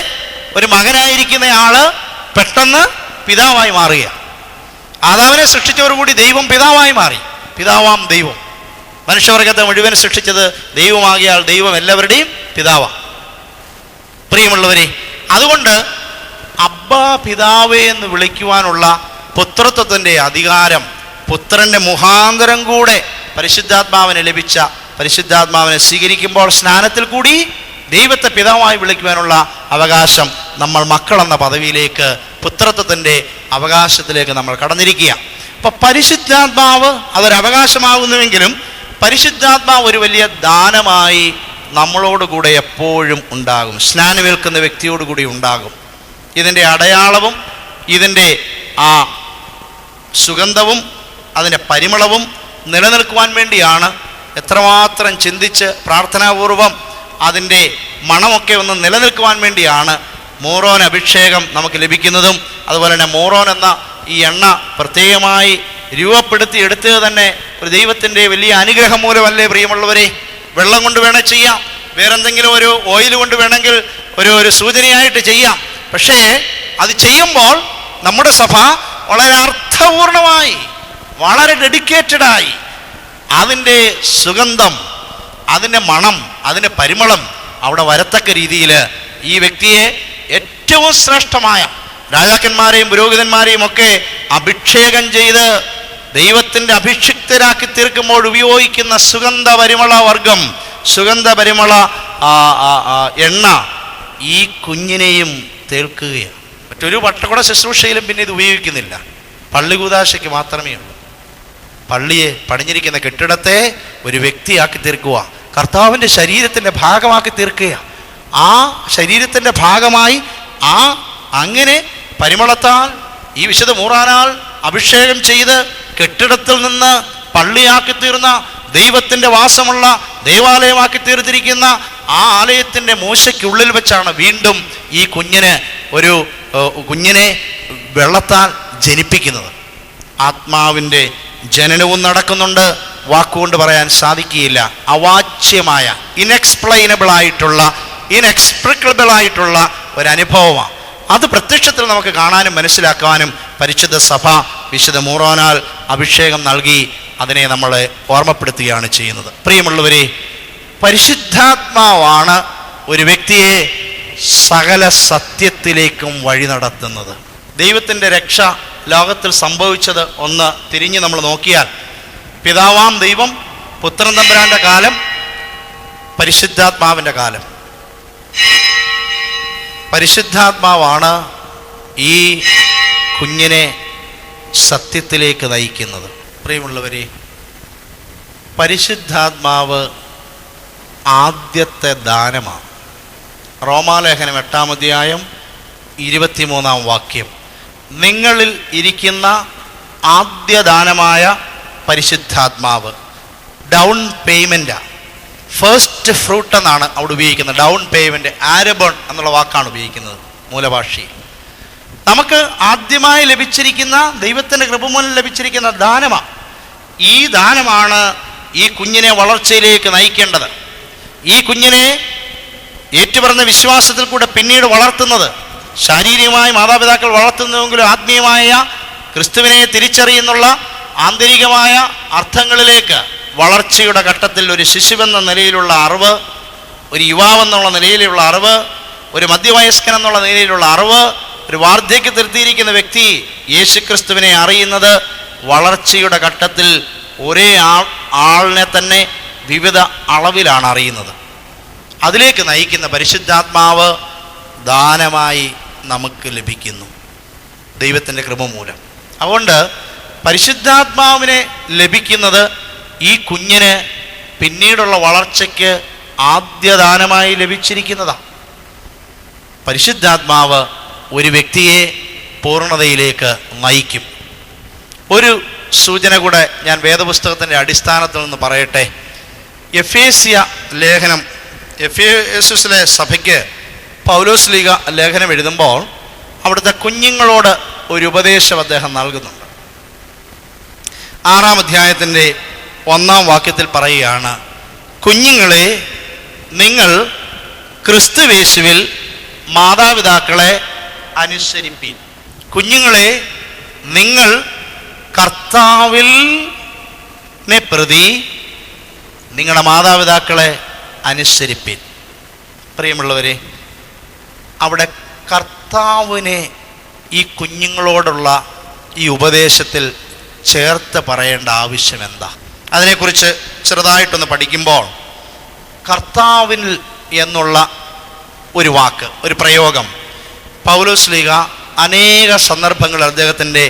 B: ഒരു മകനായിരിക്കുന്നയാള് പെട്ടെന്ന് പിതാവായി മാറുക. ആദാമിനെ സൃഷ്ടിച്ചവരുകൂടി ദൈവം പിതാവായി മാറി. പിതാവാം ദൈവം. മനുഷ്യവർഗത്തെ മുഴുവൻ സൃഷ്ടിച്ചത് ദൈവമാകിയാൽ ദൈവം എല്ലാവരുടെയും പിതാവാണ്. പ്രിയമുള്ളവരെ, അതുകൊണ്ട് അബ്ബാ പിതാവേ എന്ന് വിളിക്കുവാനുള്ള പുത്രത്വത്തിൻ്റെ അധികാരം പുത്രൻ്റെ മുഖാന്തരം കൂടെ പരിശുദ്ധാത്മാവിനെ ലഭിച്ച പരിശുദ്ധാത്മാവിനെ സ്വീകരിക്കുമ്പോൾ സ്നാനത്തിൽ കൂടി ദൈവത്തെ പിതാവായി വിളിക്കുവാനുള്ള അവകാശം, നമ്മൾ മക്കളെന്ന പദവിയിലേക്ക്, പുത്രത്വത്തിൻ്റെ അവകാശത്തിലേക്ക് നമ്മൾ കടന്നിരിക്കുക. അപ്പം പരിശുദ്ധാത്മാവ് അതൊരവകാശമാകുന്നുവെങ്കിലും പരിശുദ്ധാത്മാവ് ഒരു വലിയ ദാനമായി നമ്മളോടുകൂടെ എപ്പോഴും ഉണ്ടാകും. സ്നാനമേൽക്കുന്ന വ്യക്തിയോടുകൂടി ഉണ്ടാകും. ഇതിൻ്റെ അടയാളവും ഇതിൻ്റെ ആ സുഗന്ധവും അതിൻ്റെ പരിമളവും നിലനിൽക്കുവാൻ വേണ്ടിയാണ് എത്രമാത്രം ചിന്തിച്ച് പ്രാർത്ഥനാപൂർവം അതിൻ്റെ മണമൊക്കെ ഒന്ന് നിലനിൽക്കുവാൻ വേണ്ടിയാണ് മോറോൻ അഭിഷേകം നമുക്ക് ലഭിക്കുന്നതും. അതുപോലെ തന്നെ മോറോൻ എന്ന ഈ എണ്ണ പ്രത്യേകമായി രൂപപ്പെടുത്തി എടുത്തത് തന്നെ ഒരു ദൈവത്തിൻ്റെ വലിയ അനുഗ്രഹം മൂലമല്ലേ പ്രിയമുള്ളവരെ? വെള്ളം കൊണ്ട് വേണേൽ ചെയ്യാം, വേറെന്തെങ്കിലും ഒരു ഓയിൽ കൊണ്ട് വേണമെങ്കിൽ ഒരു സൂചനയായിട്ട് ചെയ്യാം. പക്ഷേ അത് ചെയ്യുമ്പോൾ നമ്മുടെ സഭ വളരെ അർത്ഥപൂർണമായി, വളരെ ഡെഡിക്കേറ്റഡായി അതിൻ്റെ സുഗന്ധം, അതിൻ്റെ മണം, അതിൻ്റെ പരിമളം അവിടെ വരത്തക്ക രീതിയിൽ ഈ വ്യക്തിയെ ഏറ്റവും ശ്രേഷ്ഠമായ രാജാക്കന്മാരെയും പുരോഹിതന്മാരെയും ഒക്കെ അഭിഷേകം ചെയ്ത് ദൈവത്തിൻ്റെ അഭിഷിക്തരാക്കി തീർക്കുമ്പോൾ ഉപയോഗിക്കുന്ന സുഗന്ധ പരിമള വർഗം, സുഗന്ധ പരിമള എണ്ണ ഈ കുഞ്ഞിനെയും തേൽക്കുകയാണ്. മറ്റൊരു പട്ടക്കുട ശുശ്രൂഷയിലും പിന്നെ ഇത് ഉപയോഗിക്കുന്നില്ല. പള്ളി കൂദാശയ്ക്ക് മാത്രമേ ഉള്ളൂ. പള്ളിയെ പണിഞ്ഞിരിക്കുന്ന കെട്ടിടത്തെ ഒരു വ്യക്തിയാക്കി തീർക്കുക, കർത്താവിൻ്റെ ശരീരത്തിൻ്റെ ഭാഗമാക്കി തീർക്കുക. ആ ശരീരത്തിൻ്റെ ഭാഗമായി അങ്ങനെ പരിമളത്താൽ ഈ വിശുദ്ധ മൂറാനാൽ അഭിഷേകം ചെയ്ത് കെട്ടിടത്തിൽ നിന്ന് പള്ളിയാക്കി തീർന്ന, ദൈവത്തിൻ്റെ വാസമുള്ള ദേവാലയമാക്കി തീർത്തിരിക്കുന്ന ആ ആലയത്തിൻ്റെ മൂശയ്ക്കുള്ളിൽ വെച്ചാണ് വീണ്ടും ഈ കുഞ്ഞിനെ വെള്ളത്താൽ ജനിപ്പിക്കുന്നത്. ആത്മാവിൻ്റെ ജനനവും നടക്കുന്നുണ്ട്. വാക്കുകൊണ്ട് പറയാൻ സാധിക്കുകയില്ല. അവാച്യമായ, ഇൻഎക്സ്പ്ലിക്കബിൾ ആയിട്ടുള്ള ഒരനുഭവമാണ്. അത് പ്രത്യക്ഷത്തിൽ നമുക്ക് കാണാനും മനസ്സിലാക്കാനും പരിശുദ്ധ സഭ വിശുദ്ധ മൂറോനാൽ അഭിഷേകം നൽകി അതിനെ നമ്മളെ ഓർമ്മപ്പെടുത്തുകയാണ് ചെയ്യുന്നത്. പ്രിയമുള്ളവരെ, പരിശുദ്ധാത്മാവാണ് ഒരു വ്യക്തിയെ സകല സത്യത്തിലേക്കും വഴി നടത്തുന്നത്. ദൈവത്തിൻ്റെ രക്ഷ ലോകത്തിൽ സംഭവിച്ചത് ഒന്ന് തിരിഞ്ഞ് നമ്മൾ നോക്കിയാൽ, പിതാവാം ദൈവം, പുത്രൻ തമ്പുരാൻ്റെ കാലം, പരിശുദ്ധാത്മാവിൻ്റെ കാലം. പരിശുദ്ധാത്മാവാണ് ഈ കുഞ്ഞിനെ സത്യത്തിലേക്ക് നയിക്കുന്നത്. പ്രിയമുള്ളവരെ, പരിശുദ്ധാത്മാവ് ആദ്യത്തെ ദാനമാണ്. റോമാലേഖനം 8-ാം അധ്യായം 23-ാം വാക്യം, നിങ്ങളിൽ ഇരിക്കുന്ന ആദ്യ ദാനമായ പരിശുദ്ധാത്മാവ് ഡൗൺ പേയ്മെൻറ്റാണ്. ഫസ്റ്റ് ഫ്രൂട്ട് എന്നാണ് അവിടെ ഉപയോഗിക്കുന്നത്. ഡൗൺ പേയ്മെൻറ്റ്, ആരബൺ എന്നുള്ള വാക്കാണ് ഉപയോഗിക്കുന്നത് മൂലഭാഷയിൽ. നമുക്ക് ആദ്യമായി ലഭിച്ചിരിക്കുന്ന ദൈവത്തിൻ്റെ കൃപ മൂലം ലഭിച്ചിരിക്കുന്ന ദാനമാണ്. ഈ ദാനമാണ് ഈ കുഞ്ഞിനെ വളർച്ചയിലേക്ക് നയിക്കേണ്ടത്. ഈ കുഞ്ഞിനെ ഏറ്റുപറഞ്ഞ വിശ്വാസത്തിൽ കൂടെ പിന്നീട് വളർത്തുന്നത്. ശാരീരികമായി മാതാപിതാക്കൾ വളർത്തുന്നുവെങ്കിലും ആത്മീയമായ ക്രിസ്തുവിനെ തിരിച്ചറിയുന്നുള്ള ആന്തരികമായ അർത്ഥങ്ങളിലേക്ക് വളർച്ചയുടെ ഘട്ടത്തിൽ ഒരു ശിശുവെന്ന നിലയിലുള്ള അറിവ്, ഒരു യുവാവെന്നുള്ള നിലയിലുള്ള അറിവ്, ഒരു മധ്യവയസ്കൻ എന്നുള്ള നിലയിലുള്ള അറിവ്, ഒരു വാർദ്ധക്യത്തിലെത്തിയിരിക്കുന്ന വ്യക്തി യേശുക്രിസ്തുവിനെ അറിയുന്നത് വളർച്ചയുടെ ഘട്ടത്തിൽ ഒരേ ആളിനെ തന്നെ വിവിധ അളവിലാണ് അറിയുന്നത്. അതിലേക്ക് നയിക്കുന്ന പരിശുദ്ധാത്മാവ് ദാനമായി നമുക്ക് ലഭിക്കുന്നു ദൈവത്തിൻ്റെ കൃപ മൂലം. അതുകൊണ്ട് പരിശുദ്ധാത്മാവിനെ ലഭിക്കുന്നത് ഈ കുഞ്ഞിന് പിന്നീടുള്ള വളർച്ചയ്ക്ക് ആദ്യദാനമായി ലഭിച്ചിരിക്കുന്നതാണ്. പരിശുദ്ധാത്മാവ് ഒരു വ്യക്തിയെ പൂർണ്ണതയിലേക്ക് നയിക്കും. ഒരു സൂചന കൂടെ ഞാൻ വേദപുസ്തകത്തിൻ്റെ അടിസ്ഥാനത്തിൽ നിന്ന് പറയട്ടെ. എഫേസ്യ ലേഖനം, എഫേസസിലെ സഭയ്ക്ക് പൗലോസ് ലീഗ ലേഖനം എഴുതുമ്പോൾ അവിടുത്തെ കുഞ്ഞുങ്ങളോട് ഒരു ഉപദേശം അദ്ദേഹം നൽകുന്നുണ്ട്. 6-ാം അധ്യായത്തിൻ്റെ 1-ാം വാക്യത്തിൽ പറയുകയാണ്, കുഞ്ഞുങ്ങളെ, നിങ്ങൾ ക്രിസ്തുവേശുവിൽ മാതാപിതാക്കളെ അനുസരിപ്പീൻ. കുഞ്ഞുങ്ങളെ, നിങ്ങൾ കർത്താവിൽ പ്രതി നിങ്ങളുടെ മാതാപിതാക്കളെ അനുസരിപ്പീൻ. പ്രിയമുള്ളവരെ, അവിടെ കർത്താവിനെ ഈ കുഞ്ഞുങ്ങളോടുള്ള ഈ ഉപദേശത്തിൽ ചേർത്ത് പറയേണ്ട ആവശ്യം എന്താ? അതിനെക്കുറിച്ച് ചെറുതായിട്ടൊന്ന് പഠിക്കുമ്പോൾ, കർത്താവിൽ എന്നുള്ള ഒരു വാക്ക്, ഒരു പ്രയോഗം പൗലോസ് ലീഗ അനേക സന്ദർഭങ്ങളിൽ അദ്ദേഹത്തിൻ്റെ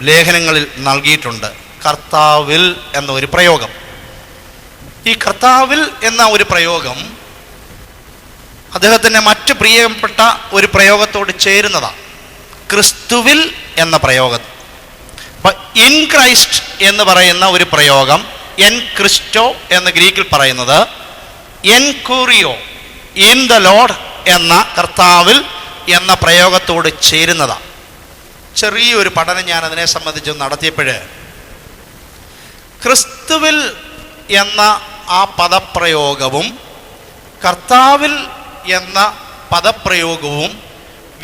B: ലേഖനങ്ങളിൽ നൽകിയിട്ടുണ്ട്. കർത്താവിൽ എന്ന ഒരു പ്രയോഗം. ഈ കർത്താവിൽ എന്ന ഒരു പ്രയോഗം അദ്ദേഹത്തിൻ്റെ മറ്റ് പ്രിയപ്പെട്ട ഒരു പ്രയോഗത്തോട് ചേരുന്നതാണ്. ക്രിസ്തുവിൽ എന്ന പ്രയോഗം. അപ്പം ഇൻ ക്രൈസ്റ്റ് എന്ന് പറയുന്ന ഒരു പ്രയോഗം, എൻ ക്രിസ്റ്റോ എന്ന് ഗ്രീക്കിൽ പറയുന്നത് എൻ കൂറിയോ, ഇൻ ദ ലോഡ് എന്ന കർത്താവിൽ എന്ന പ്രയോഗത്തോട് ചേരുന്നതാണ്. ചെറിയൊരു പഠനം ഞാൻ അതിനെ സംബന്ധിച്ച് നടത്തിയപ്പോൾ ക്രിസ്തുവിൽ എന്ന ആ പദപ്രയോഗവും കർത്താവിൽ എന്ന പദപ്രയോഗവും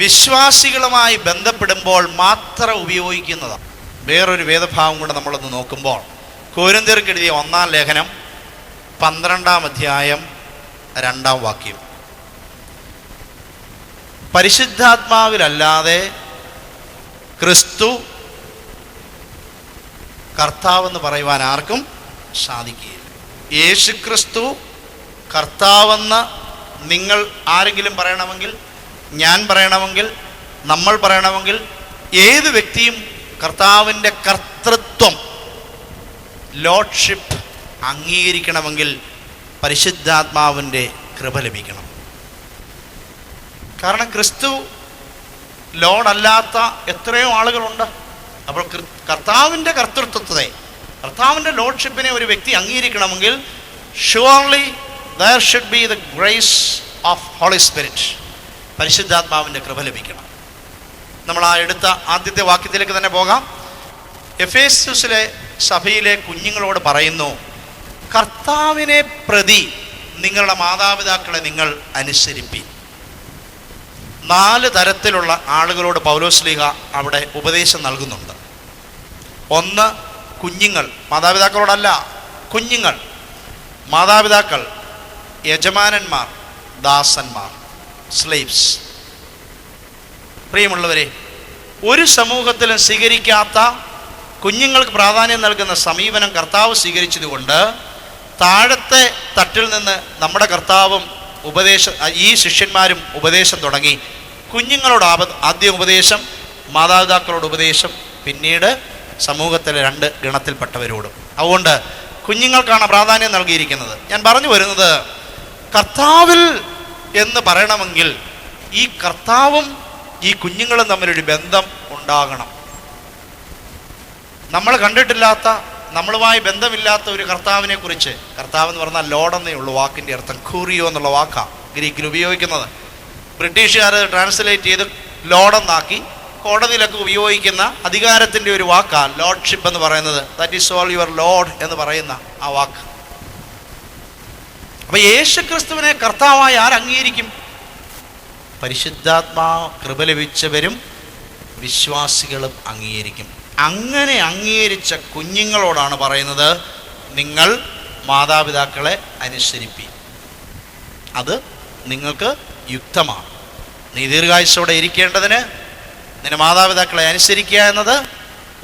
B: വിശ്വാസികളുമായി ബന്ധപ്പെടുമ്പോൾ മാത്രം ഉപയോഗിക്കുന്നതാണ്. വേറൊരു വേദഭാഗം കൂടെ നമ്മളൊന്ന് നോക്കുമ്പോൾ, കൊരിന്ത്യർക്ക് എഴുതിയ 1-ാം ലേഖനം 12-ാം അധ്യായം 2-ാം വാക്യം, പരിശുദ്ധാത്മാവിലല്ലാതെ ക്രിസ്തു കർത്താവെന്ന് പറയുവാൻ ആർക്കും സാധിക്കുകയില്ല. യേശു ക്രിസ്തു കർത്താവെന്ന് നിങ്ങൾ ആരെങ്കിലും പറയണമെങ്കിൽ, ഞാൻ പറയണമെങ്കിൽ, നമ്മൾ പറയണമെങ്കിൽ, ഏത് വ്യക്തിയും കർത്താവിൻ്റെ കർത്തൃത്വം, ലോർഡ്ഷിപ്പ് അംഗീകരിക്കണമെങ്കിൽ പരിശുദ്ധാത്മാവിൻ്റെ കൃപ ലഭിക്കണം. കാരണം ക്രിസ്തു ലോഡല്ലാത്ത എത്രയോ ആളുകളുണ്ട്. അപ്പോൾ കർത്താവിൻ്റെ കർത്തൃത്വത്തെ, കർത്താവിൻ്റെ ലോഡ്ഷിപ്പിനെ ഒരു വ്യക്തി അംഗീകരിക്കണമെങ്കിൽ surely there should be the grace of Holy Spirit, പരിശുദ്ധാത്മാവിൻ്റെ കൃപ ലഭിക്കണം. നമ്മൾ ആ എടുത്ത ആദ്യത്തെ വാക്യത്തിലേക്ക് തന്നെ പോകാം. എഫേസസിലെ സഭയിലെ കുഞ്ഞുങ്ങളോട് പറയുന്നു, കർത്താവിനെ പ്രതി നിങ്ങളുടെ മാതാപിതാക്കളെ നിങ്ങൾ അനുസരിപ്പീൻ. 4 തരത്തിലുള്ള ആളുകളോട് പൗലോസ് ലീഗ അവിടെ ഉപദേശം നൽകുന്നുണ്ട്. 1, കുഞ്ഞുങ്ങൾ, മാതാപിതാക്കളോടല്ല, കുഞ്ഞുങ്ങൾ. മാതാപിതാക്കൾ, യജമാനന്മാർ, ദാസന്മാർ, സ്ലേവ്സ്. പ്രിയമുള്ളവരെ, ഒരു സമൂഹത്തിലും സ്വീകരിക്കാത്ത, കുഞ്ഞുങ്ങൾക്ക് പ്രാധാന്യം നൽകുന്ന സമീപനം കർത്താവ് സ്വീകരിച്ചതുകൊണ്ട് താഴത്തെ തട്ടിൽ നിന്ന് നമ്മുടെ കർത്താവും ഈ ശിഷ്യന്മാരും ഉപദേശം തുടങ്ങി. കുഞ്ഞുങ്ങളോട് ആദ്യം ഉപദേശം, മാതാപിതാക്കളോട് ഉപദേശം, പിന്നീട് സമൂഹത്തിലെ 2 ഗണത്തിൽപ്പെട്ടവരോടും. അതുകൊണ്ട് കുഞ്ഞുങ്ങൾക്കാണ് പ്രാധാന്യം നൽകിയിരിക്കുന്നത്. ഞാൻ പറഞ്ഞു വരുന്നത്, കർത്താവിൽ എന്ന് പറയണമെങ്കിൽ ഈ കർത്താവും ഈ കുഞ്ഞുങ്ങളും തമ്മിലൊരു ബന്ധം ഉണ്ടാകണം. നമ്മൾ കണ്ടിട്ടില്ലാത്ത, നമ്മളുമായി ബന്ധമില്ലാത്ത ഒരു കർത്താവിനെ കുറിച്ച്, കർത്താവ് എന്ന് പറഞ്ഞാൽ ലോഡെന്നേ ഉള്ളൂ വാക്കിൻ്റെ അർത്ഥം. കൂറിയോ എന്നുള്ള വാക്കാണ് ഗ്രീക്കിൽ ഉപയോഗിക്കുന്നത്. ബ്രിട്ടീഷുകാർ ട്രാൻസ്ലേറ്റ് ചെയ്ത് ലോഡെന്നാക്കി. കോടതിയിലൊക്കെ ഉപയോഗിക്കുന്ന അധികാരത്തിൻ്റെ ഒരു വാക്കാണ് ലോർഡ്ഷിപ്പ് എന്ന് പറയുന്നത്. That is all your Lord എന്ന് പറയുന്ന ആ വാക്ക്. അപ്പൊ യേശുക്രിസ്തുവിനെ കർത്താവായി ആരംഗീകരിക്കും? പരിശുദ്ധാത്മാ കൃപ ലഭിച്ചവരും വിശ്വാസികളും അംഗീകരിക്കും. അങ്ങനെ അംഗീകരിച്ച കുഞ്ഞുങ്ങളോടാണ് പറയുന്നത്, നിങ്ങൾ മാതാപിതാക്കളെ അനുസരിപ്പി. അത് നിങ്ങൾക്ക് യുക്തമാണ്. നീ ദീർഘായുസ്സോടെ ഇരിക്കേണ്ടതിന് നിന്റെ മാതാപിതാക്കളെ അനുസരിക്കുക എന്നത്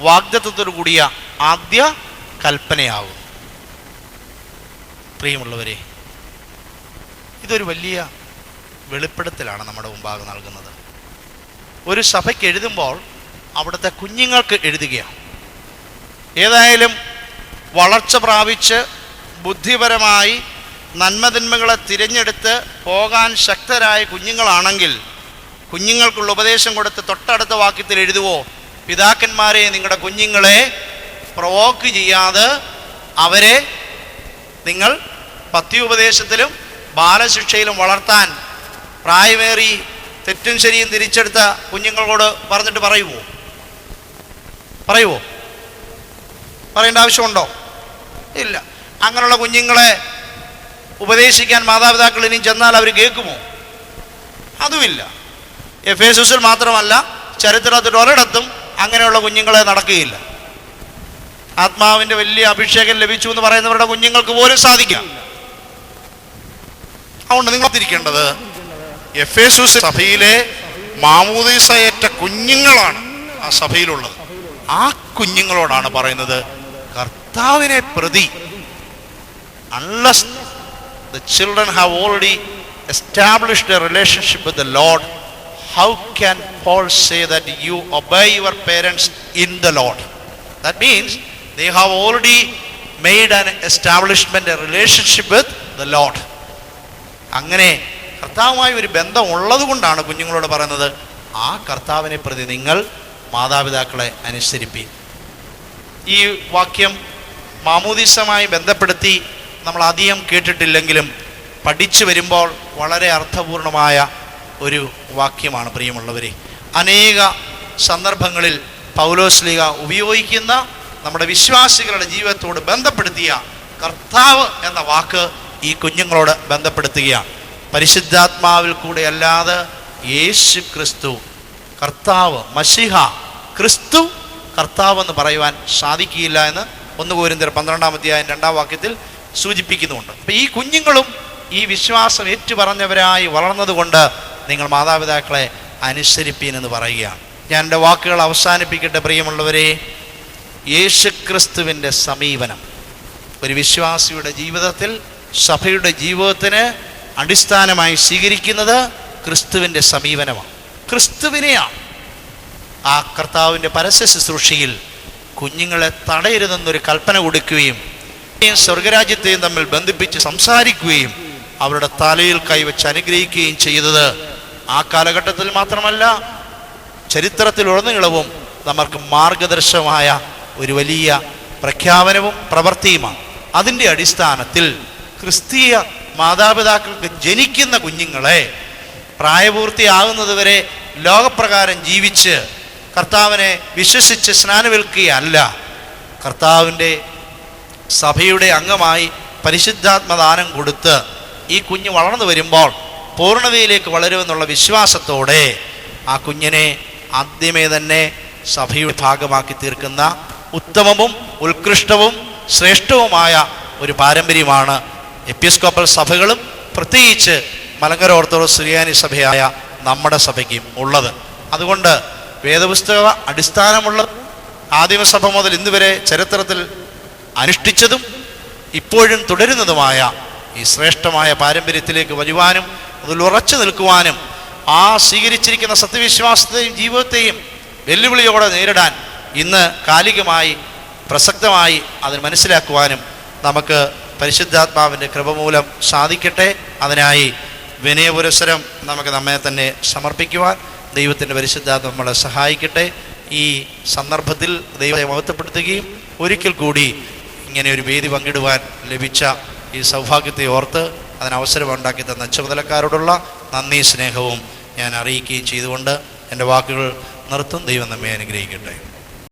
B: വാഗ്ദത്തത്തോടു കൂടിയ ആദ്യ കൽപ്പനയാകും. പ്രിയമുള്ളവരെ, ഇതൊരു വലിയ വെളിപ്പെടുത്തലാണ് നമ്മുടെ മുമ്പാകെ നൽകുന്നത്. ഒരു സഭയ്ക്ക് എഴുതുമ്പോൾ അവിടുത്തെ കുഞ്ഞുങ്ങൾക്ക് എഴുതുകയാണ്. ഏതായാലും വളർച്ച പ്രാപിച്ച് ബുദ്ധിപരമായി നന്മതിന്മകളെ തിരഞ്ഞെടുത്ത് പോകാൻ ശക്തരായ കുഞ്ഞുങ്ങളാണെങ്കിൽ കുഞ്ഞുങ്ങൾക്കുള്ള ഉപദേശം കൊടുത്ത് തൊട്ടടുത്ത വാക്യത്തിൽ എഴുതുവോ, പിതാക്കന്മാരെ നിങ്ങളുടെ കുഞ്ഞുങ്ങളെ പ്രൊവോക്ക് ചെയ്യാതെ അവരെ നിങ്ങൾ പത്യോപദേശത്തിലും ബാലശിക്ഷയിലും വളർത്താൻ പ്രായമേറി തെറ്റും ശരിയും തിരിച്ചെടുത്ത കുഞ്ഞുങ്ങളോട് പറഞ്ഞിട്ട് പറയുവോ? പറയേണ്ട ആവശ്യമുണ്ടോ? ഇല്ല. അങ്ങനെയുള്ള കുഞ്ഞുങ്ങളെ ഉപദേശിക്കാൻ മാതാപിതാക്കൾ ഇനിയും ചെന്നാൽ അവർ കേൾക്കുമോ? അതുമില്ല. എഫേസുസിൽ മാത്രമല്ല, ചരിത്രത്തിൽ ഒരിടത്തും അങ്ങനെയുള്ള കുഞ്ഞുങ്ങളെ നടക്കുകയില്ല. ആത്മാവിൻ്റെ വലിയ അഭിഷേകം ലഭിച്ചു എന്ന് പറയുന്നവരുടെ കുഞ്ഞുങ്ങൾക്ക് പോലും സാധിക്കാം. അതുകൊണ്ട് നിങ്ങൾ തിരിക്കേണ്ടത് എഫേസുസ് സഭയിലെ മാമോദീസയേറ്റ കുഞ്ഞുങ്ങളാണ് ആ സഭയിലുള്ളത്. ആ കുഞ്ഞുങ്ങളോടാണ് പറയുന്നത്, കർത്താവിനെ പ്രതി, unless the children have already established a relationship with the Lord, how can Paul say that you obey your parents in the Lord? That means they have already made an establishment, a relationship with the Lord. അങ്ങനെ കർത്താവുമായി ഒരു ബന്ധം ഉള്ളത് കൊണ്ടാണ് കുഞ്ഞുങ്ങളോട് പറയുന്നത്, ആ കർത്താവിനെ പ്രതി നിങ്ങൾ മാതാപിതാക്കളെ അനുസരിപ്പി. ഈ വാക്യം മാമോദീസമായി ബന്ധപ്പെടുത്തി നമ്മൾ അധികം കേട്ടിട്ടില്ലെങ്കിലും പഠിച്ചു വരുമ്പോൾ വളരെ അർത്ഥപൂർണമായ ഒരു വാക്യമാണ്. പ്രിയമുള്ളവരെ, അനേക സന്ദർഭങ്ങളിൽ പൗലോസ്ലീഹ ഉപയോഗിക്കുന്ന നമ്മുടെ വിശ്വാസികളുടെ ജീവിതത്തോട് ബന്ധപ്പെടുത്തിയ കർത്താവ് എന്ന വാക്ക് ഈ കുഞ്ഞുങ്ങളോട് ബന്ധപ്പെടുത്തുകയാണ്. പരിശുദ്ധാത്മാവിൽ കൂടെ അല്ലാതെ യേശു ക്രിസ്തു കർത്താവ്, മശിഹ ക്രിസ്തു കർത്താവ് എന്ന് പറയുവാൻ സാധിക്കില്ല എന്ന് 1 കൊരിന്ത്യർ 12-ാം അധ്യായം 2-ാം വാക്യത്തിൽ സൂചിപ്പിക്കുന്നുണ്ട്. അപ്പം ഈ കുഞ്ഞുങ്ങളും ഈ വിശ്വാസം ഏറ്റുപറഞ്ഞവരായി വളർന്നതുകൊണ്ട് നിങ്ങൾ മാതാപിതാക്കളെ അനുസരിപ്പീൻ എന്ന് പറയുകയാണ്. ഞാൻ എൻ്റെ വാക്കുകൾ അവസാനിപ്പിക്കട്ടെ. പ്രിയമുള്ളവരെ, യേശുക്രിസ്തുവിൻ്റെ സമീപനം ഒരു വിശ്വാസിയുടെ ജീവിതത്തിൽ, സഭയുടെ ജീവിതത്തിന് അടിസ്ഥാനമായി സ്വീകരിക്കുന്നത് ക്രിസ്തുവിൻ്റെ സമീപനമാണ്, ക്രിസ്തുവിനെയാണ്. ആ കർത്താവിൻ്റെ പരസ്യ ശുശ്രൂഷയിൽ കുഞ്ഞുങ്ങളെ തടയരുതെന്നൊരു കൽപ്പന കൊടുക്കുകയും സ്വർഗരാജ്യത്തെയും തമ്മിൽ ബന്ധിപ്പിച്ച് സംസാരിക്കുകയും അവരുടെ തലയിൽ കൈവച്ച് അനുഗ്രഹിക്കുകയും ചെയ്തത് ആ കാലഘട്ടത്തിൽ മാത്രമല്ല, ചരിത്രത്തിലുടനീളവും നമുക്ക് മാർഗദർശകമായ ഒരു വലിയ പ്രഖ്യാപനവും പ്രവൃത്തിയുമാണ്. അതിൻ്റെ അടിസ്ഥാനത്തിൽ ക്രിസ്തീയ മാതാപിതാക്കൾക്ക് ജനിക്കുന്ന കുഞ്ഞുങ്ങളെ പ്രായപൂർത്തിയാകുന്നതുവരെ ലോകപ്രകാരം ജീവിച്ച് കർത്താവിനെ വിശ്വസിച്ച് സ്നാനമേൽക്കുകയല്ല, കർത്താവിൻ്റെ സഭയുടെ അംഗമായി പരിശുദ്ധാത്മദാനം കൊടുത്ത് ഈ കുഞ്ഞ് വളർന്നു വരുമ്പോൾ പൂർണ്ണതയിലേക്ക് വളരുമെന്നുള്ള വിശ്വാസത്തോടെ ആ കുഞ്ഞിനെ ആദ്യമേ തന്നെ സഭയുടെ ഭാഗമാക്കി തീർക്കുന്ന ഉത്തമവും ഉത്കൃഷ്ടവും ശ്രേഷ്ഠവുമായ ഒരു പാരമ്പര്യമാണ് എപ്പിസ്കോപ്പൽ സഭകളും പ്രത്യേകിച്ച് മലങ്കര ഓർത്തഡോക്സ് സുറിയാനി സഭയായ നമ്മുടെ സഭയ്ക്കും ഉള്ളത്. അതുകൊണ്ട് വേദപുസ്തക അടിസ്ഥാനമുള്ള ആദിമസഭ മുതൽ ഇന്നുവരെ ചരിത്രത്തിൽ അനുഷ്ഠിച്ചതും ഇപ്പോഴും തുടരുന്നതുമായ ഈ ശ്രേഷ്ഠമായ പാരമ്പര്യത്തിലേക്ക് വരുവാനും അതിൽ ഉറച്ചു നിൽക്കുവാനും ആ സ്വീകരിച്ചിരിക്കുന്ന സത്യവിശ്വാസത്തെയും ജീവിതത്തെയും വെല്ലുവിളിയോടെ നേരിടാൻ ഇന്ന് കാലികമായി പ്രസക്തമായി അതിന് മനസ്സിലാക്കുവാനും നമുക്ക് പരിശുദ്ധാത്മാവിൻ്റെ കൃപ മൂലം സാധിക്കട്ടെ. അതിനായി വിനയപുരസ്സരം നമുക്ക് നമ്മെ തന്നെ സമർപ്പിക്കുവാൻ ദൈവത്തിൻ്റെ പരിശുദ്ധാത്മ നമ്മളെ സഹായിക്കട്ടെ. ഈ സന്ദർഭത്തിൽ ദൈവത്തെ മഹത്വപ്പെടുത്തുകയും ഒരിക്കൽ കൂടി ഇങ്ങനെ ഒരു വേദി പങ്കിടുവാൻ ലഭിച്ച ഈ സൗഭാഗ്യത്തെ ഓർത്ത് അതിനവസരം ഉണ്ടാക്കി തന്ന ചുമതലക്കാരോടുള്ള നന്ദി സ്നേഹവും ഞാൻ അറിയിക്കുകയും ചെയ്തുകൊണ്ട് എൻ്റെ വാക്കുകൾ നിർത്തും. ദൈവം നമ്മെ അനുഗ്രഹിക്കട്ടെ.